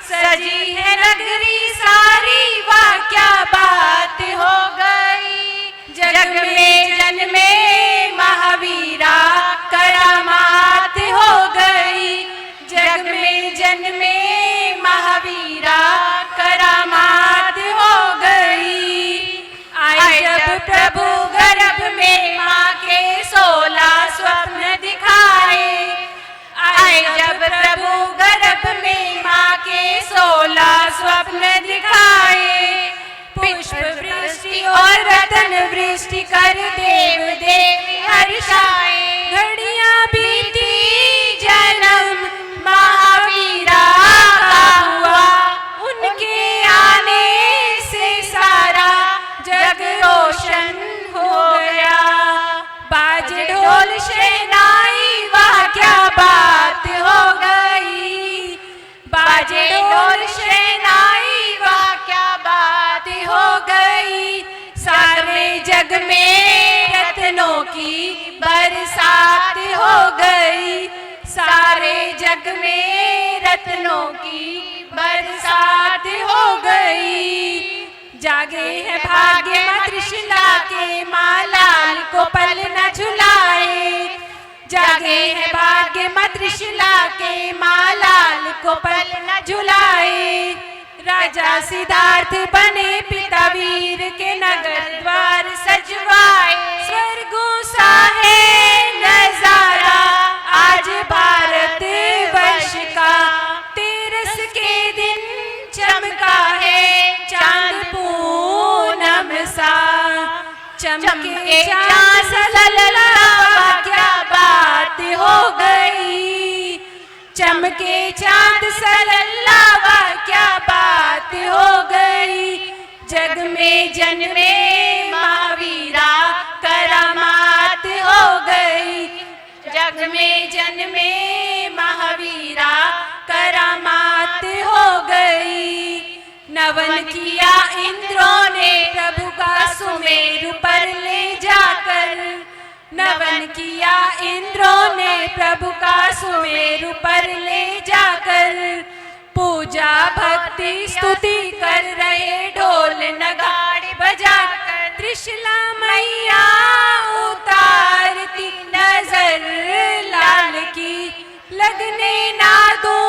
सजी है नगरी सारी वाह क्या बात हो गई, जग में जन्मे महावीरा करामात हो गई, जग में जन्मे महावीरा करामात हो गई। आए जब प्रभु गर्भ में माँ के 16 स्वप्न दिखाए, आए जब प्रभु गर्भ में माँ के 16 स्वप्न दिखाए, पुष्प वृष्टि और रतन वृष्टि कर देव देवी हर्षाए, घड़ियां बीती जन्म महावीरा का हुआ, उनके आने से सारा जग रोशन हो गया, बाज ढोल शहनाई वाह क्या बात हो गई, बाजे ढोल शहनाई वाह क्या बात हो गई, सारे जग में रत्नों की बरसात हो गई, सारे जग में रत्नों की बरसात हो गई, जागे है भाग्य माँ त्रिशला के माँ लाल को पल न झुलाए, जागे है भाग्य माँ त्रिशला के माँ लाल को पल न झुलाए, राजा सिद्धार्थ बने पिता वीर के नगर द्वार सजवाए, स्वर्गों सा है नजारा आज भारत वर्ष का, तेरस के दिन चमका है चांद पूनम सा, चमके चांद सलला क्या बात हो गई, चमके चांद सलला क्या बात हो गई, जग में जन्मे महावीरा करामात हो गई, जग में जन्मे महावीरा करामात हो गई, नवन किया इंद्रों ने प्रभु का सुमेरु पर ले जाकर, नवन किया इंद्रों ने प्रभु का सुमेरु पर ले जाकर, पूजा भक्ति स्तुति कर रहे ढोल नगाड़े बजाकर, त्रिशला मैया उतारती नजर लाल की, लगने ना दो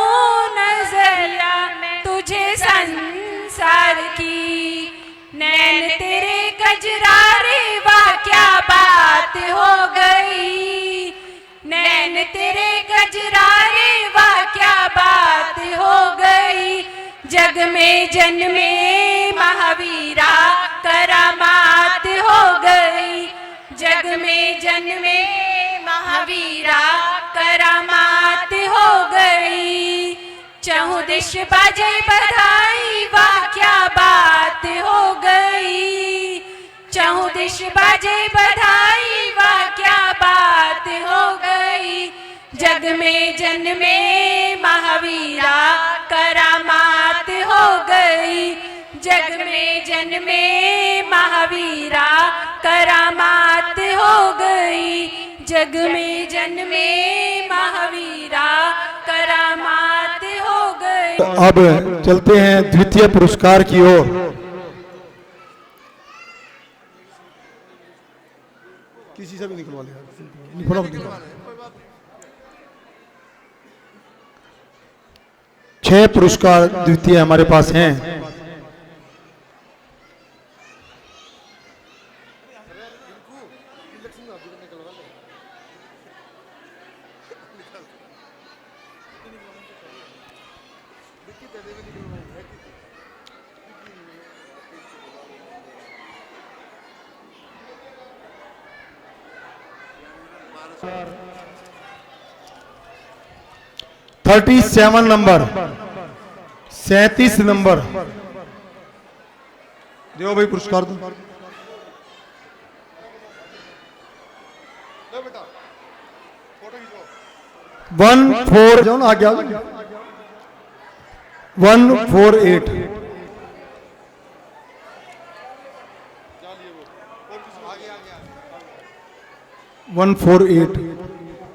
नजरिया तुझे संसार की, नैन तेरे कजरारे वाह क्या बात हो गई, नैन तेरे कजरारे वाह क्या बात हो गई, जग में जन्मे महावीरा करामात हो गई, जग में जन्मे महावीरा करामात बात हो गई, चाहूं दिश बाजे बधाई, वाह क्या बात हो गई, चाहूं दिश बाजे बधाई, वाह क्या बात हो गई। जग में जन्मे महावीरा करामात हो गई, जग में जन्मे महावीरा करामात हो गई, जग में जन्मे महावीरा करामात हो गई।
अब चलते हैं द्वितीय पुरस्कार की ओर। किसी से भी निकलवा लेगा। 6 पुरस्कार द्वितीय हमारे पास हैं।
सर
37 नंबर, 37 नंबर, देव भाई पुरस्कार दो। 148 जाओ ना आगे, 148 148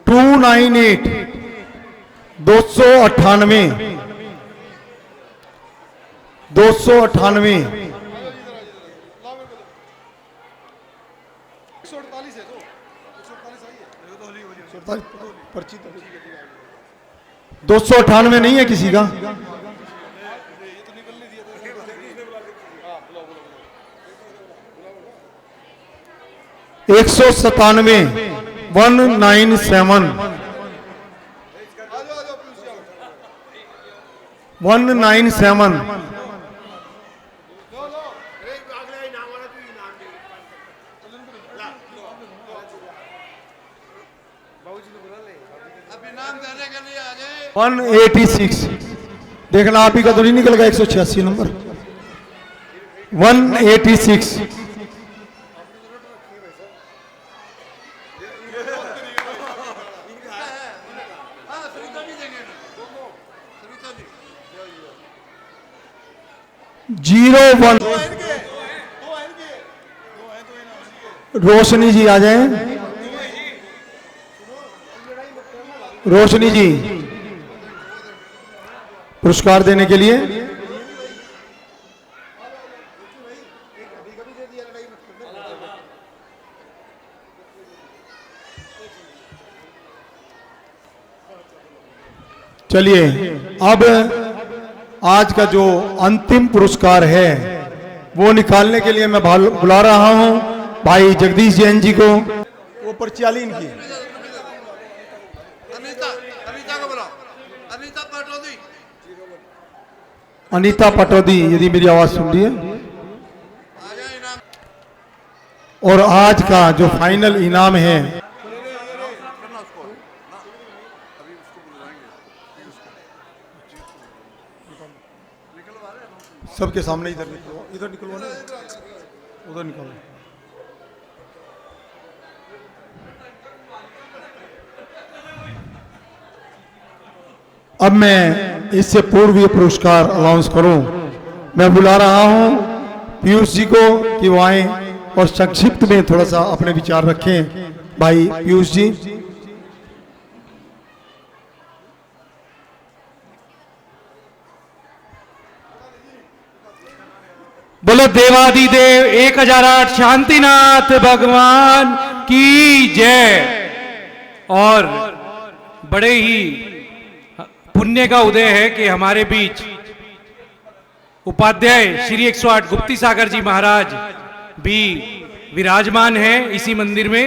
298 298 298 298 नहीं है किसी का? एक सौ 97 197 197 186 देखना आप ही का तो नहीं निकल गया। 186 नंबर 186 01 रोशनी जी आ जाएं। रोशनी जी पुरस्कार देने के लिए चलिए। अब आज का जो अंतिम पुरस्कार है वो निकालने के लिए मैं बुला रहा हूं भाई जगदीश जैन जी को। वो पर्ची वाली इनकी अनीता पटौदी, यदि मेरी आवाज सुन रही है। और आज का जो फाइनल इनाम है सबके सामने, इधर निकलवा लो, उधर निकलो। अब मैं इससे पूर्व ये पुरस्कार अनाउंस करूं, मैं बुला रहा हूं पीयूष जी को कि वो आए और संक्षिप्त में थोड़ा सा अपने विचार रखें। भाई पीयूष जी।
बोलो देवादिदेव 1008 शांतिनाथ भगवान की जय। और बड़े ही पुण्य का उदय है कि हमारे बीच उपाध्याय श्री 108 गुप्ती सागर जी महाराज भी विराजमान हैं इसी मंदिर में।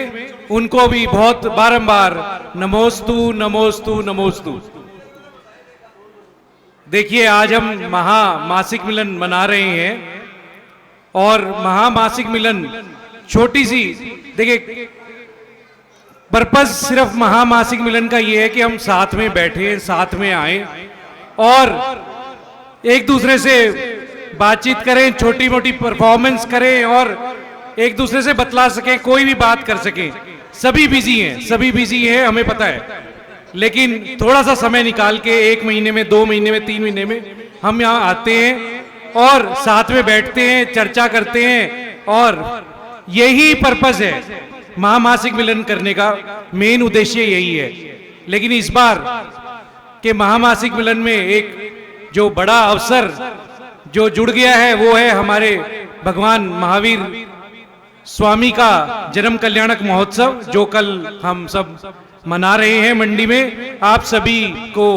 उनको भी बहुत बारंबार नमोस्तु नमोस्तु नमोस्तु। देखिए आज हम महामासिक मिलन मना रहे हैं और महामासिक मिलन छोटी सी, देखिए पर्पस सिर्फ महामासिक मिलन का ये है कि हम साथ में बैठे, साथ में आए और एक दूसरे से बातचीत करें, छोटी मोटी परफॉर्मेंस करें और एक दूसरे से बतला सकें, कोई भी बात कर सकें। सभी बिजी हैं, हमें पता है, लेकिन थोड़ा सा समय निकाल के 1 महीने में, 2 महीने में, 3 महीने में हम यहाँ आते हैं और साथ में बैठते हैं, चर्चा करते हैं और यही पर्पस है महामासिक मिलन करने का। मेन उद्देश्य यही है। लेकिन इस बार के महामासिक मिलन में एक जो बड़ा अवसर जो जुड़ गया है वो है हमारे भगवान महावीर स्वामी का जन्म कल्याणक महोत्सव, जो कल हम सब मना रहे हैं मंडी में। आप सभी को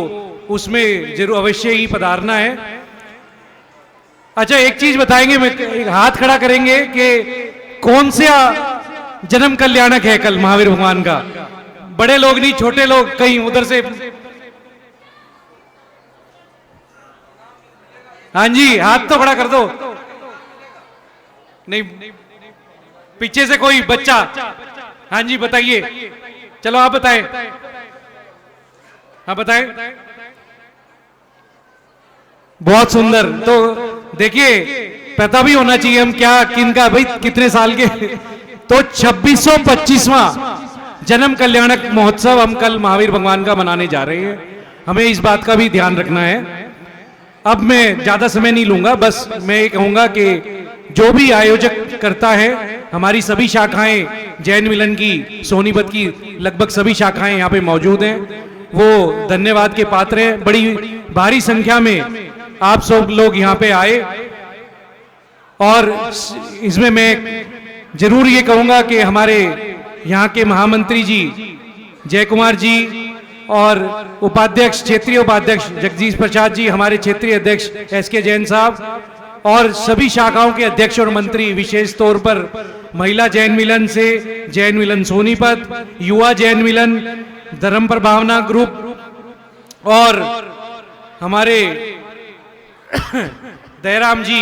उसमें जरूर अवश्य ही पधारना है। अच्छा, एक चीज बताएंगे, मैं एक हाथ खड़ा करेंगे कि कौन सा जन्म कल्याणक है कल महावीर भगवान का। बड़े लोग नहीं, छोटे लोग कहीं उधर से। हाँ जी, हाथ तो खड़ा कर दो। नहीं, पीछे से कोई बच्चा। हाँ जी, बताइए। चलो आप बताएं। हाँ बताएं। बहुत सुंदर। तो देखिए, पता भी होना चाहिए हम क्या किनका, भाई कितने साल के। तो 2625वां जन्म कल्याणक महोत्सव हम कल महावीर भगवान का मनाने जा रहे हैं। हमें इस बात का भी ध्यान रखना है। अब मैं ज्यादा समय नहीं लूंगा, बस मैं ये कहूंगा कि जो भी आयोजक करता है, हमारी सभी शाखाएं जैन मिलन की, सोनीपत की लगभग सभी शाखाएं यहाँ पे मौजूद हैं, वो धन्यवाद के पात्र हैं। बड़ी भारी संख्या में आप सब लोग यहाँ पे आए और इसमें मैं जरूर ये कहूंगा कि हमारे यहाँ के महामंत्री जी जय कुमार जी और उपाध्यक्ष, क्षेत्रीय उपाध्यक्ष जगदीश प्रसाद जी, हमारे क्षेत्रीय अध्यक्ष SK जैन साहब और सभी शाखाओं के अध्यक्ष और मंत्री, विशेष तौर पर महिला जैन मिलन से जैन मिलन सोनीपत, युवा जैन मिलन, धर्म प्रभावना ग्रुप और हमारे दयाराम जी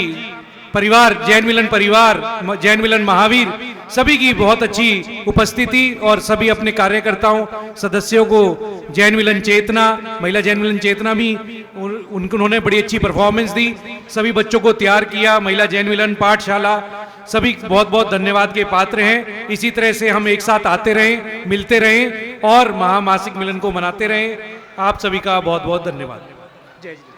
परिवार, जैन मिलन परिवार, जैन मिलन महावीर, सभी की बहुत अच्छी उपस्थिति और सभी अपने कार्यकर्ताओं, सदस्यों को जैन मिलन चेतना, महिला जैन मिलन चेतना भी उन्होंने बड़ी अच्छी परफॉर्मेंस दी। सभी बच्चों को तैयार किया। महिला जैन मिलन पाठशाला, सभी बहुत बहुत धन्यवाद के पात्र हैं। इसी तरह से हम एक साथ आते रहें, मिलते रहें और महामासिक मिलन को मनाते रहें। आप सभी का बहुत बहुत धन्यवाद। जय जी।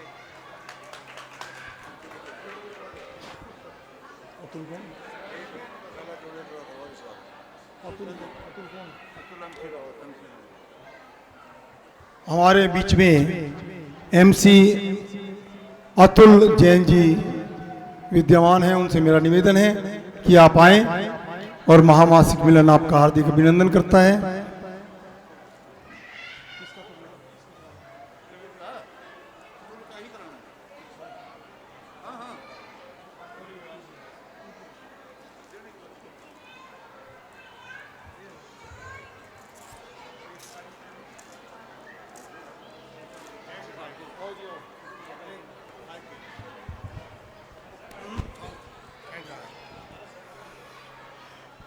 हमारे बीच में MC अतुल जैन जी विद्यमान हैं। उनसे मेरा निवेदन है कि आप आएं और महामासिक मिलन आपका हार्दिक अभिनंदन करता है।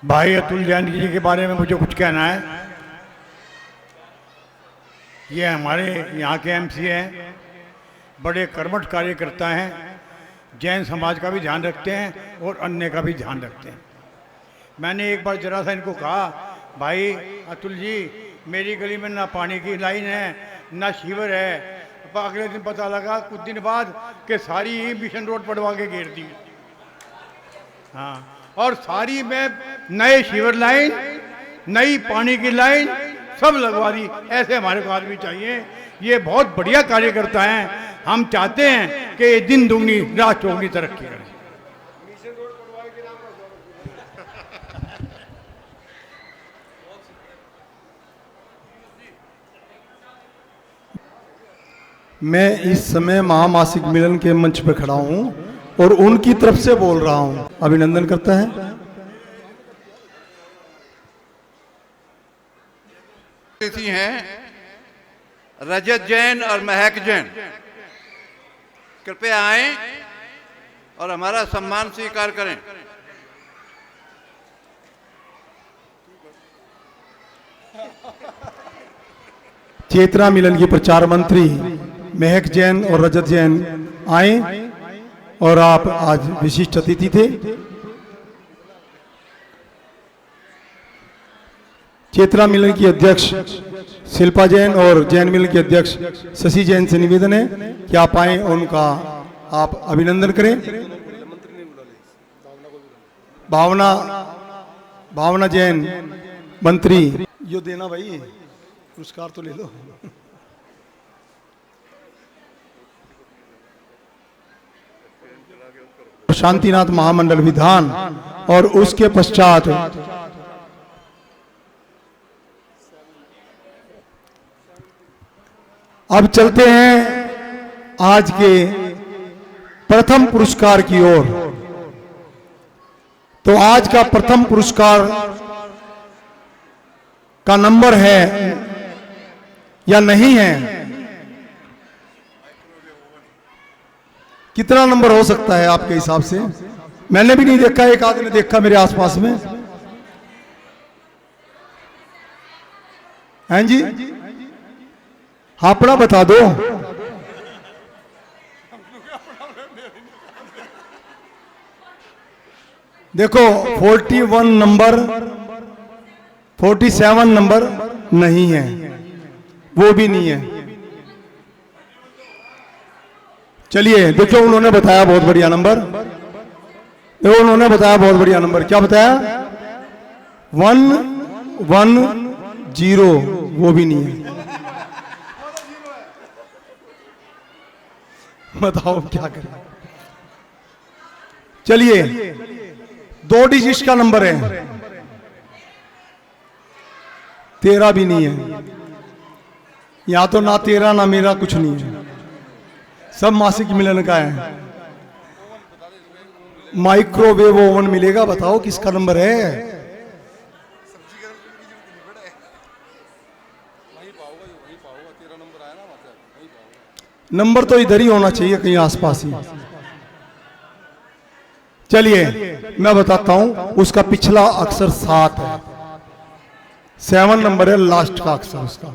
भाई अतुल जैन जी के बारे में मुझे कुछ कहना है। ये हमारे यहाँ के MC हैं, बड़े कर्मठ कार्यकर्ता हैं, जैन समाज का भी ध्यान रखते हैं और अन्य का भी ध्यान रखते हैं। मैंने एक बार जरा सा इनको कहा, भाई अतुल जी, मेरी गली में ना पानी की लाइन है, ना सीवर है। अगले दिन पता लगा कुछ दिन बाद कि सारी ही मिशन रोड पड़वा के घेर दी। हाँ, और सारी में नए सीवर लाइन, नई पानी की लाइन सब लगवा दी। ऐसे हमारे को आदमी चाहिए। ये बहुत बढ़िया कार्यकर्ता हैं। हम चाहते हैं कि ये दिन दुगनी रात चौगनी तरक्की करें। मैं इस समय महामासिक मिलन के मंच पर खड़ा हूं और उनकी तरफ से बोल रहा हूं। अभिनंदन करता है।
हैं रजत जैन और महक जैन, कृपया आएं और हमारा सम्मान स्वीकार करें।
चेतना मिलन की प्रचार मंत्री महक जैन और रजत जैन आए और आप आज विशिष्ट अतिथि थे। चेतना मिलन की अध्यक्ष शिल्पा जैन और जैन मिलन के अध्यक्ष शशि जैन से निवेदन है कि आप आए और उनका आप अभिनंदन करें। भावना जैन मंत्री, यो देना भाई, पुरस्कार तो ले लो। शांतिनाथ महामंडल विधान और उसके पश्चात अब चलते हैं आज के प्रथम पुरस्कार की ओर। तो आज का प्रथम पुरस्कार का नंबर है या नहीं है, कितना नंबर हो सकता है आपके हिसाब से? मैंने भी नहीं देखा, एक आदमी ने देखा मेरे आसपास में। हैं जी, अपना बता दो। देखो 41 नंबर, 47 नंबर नहीं है, वो भी नहीं है। चलिए देखो, उन्होंने बताया बहुत बढ़िया नंबर, देखो उन्होंने बताया बहुत बढ़िया नंबर। क्या बताया? 110, वो भी नहीं है। बताओ क्या करें। चलिए 2 डिजिट का नंबर है, 13 भी नहीं है। यहां तो ना 13 ना मेरा कुछ नहीं है, सब मासिक मिलन का है। माइक्रोवेव ओवन मिलेगा, बताओ किसका नंबर है? नंबर तो इधर ही होना चाहिए, कहीं आसपास ही। चलिए मैं बताता हूं, उसका पिछला अक्षर 7 है, 7 नंबर है लास्ट का अक्षर उसका।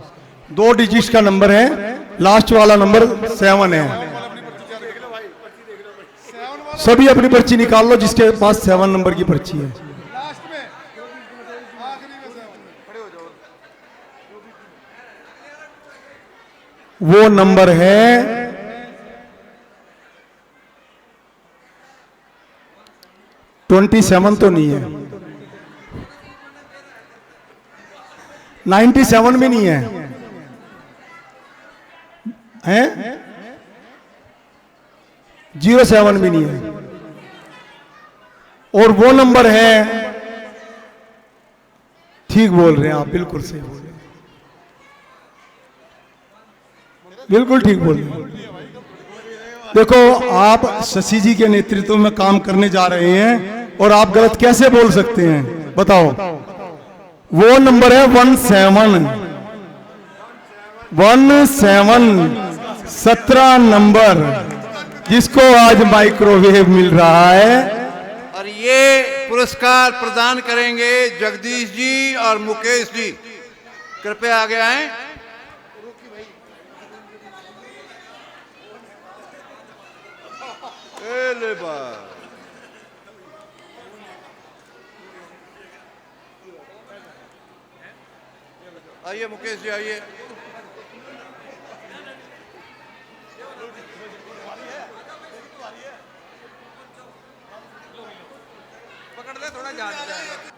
2 डिजिट का नंबर है, लास्ट वाला नंबर 7 है। सभी अपनी पर्ची निकाल लो जिसके पास 7 नंबर की पर्ची है। वो नंबर है 27 तो नहीं है, 97 भी नहीं है, हैं? 07 भी नहीं है। और वो नंबर है, ठीक बोल रहे हैं आप, बिल्कुल सही बोल रहे हैं, बिल्कुल ठीक बोल रहे हैं। देखो आप शशि जी के नेतृत्व में काम करने जा रहे हैं और आप गलत कैसे बोल सकते हैं? बताओ। वो नंबर है 17 नंबर, जिसको आज माइक्रोवेव मिल रहा है।
और ये पुरस्कार प्रदान करेंगे जगदीश जी और मुकेश जी, कृपया आगे आएं। आइए मुकेश जी, आइए। पकड़ ले, थोड़ा ज्यादा।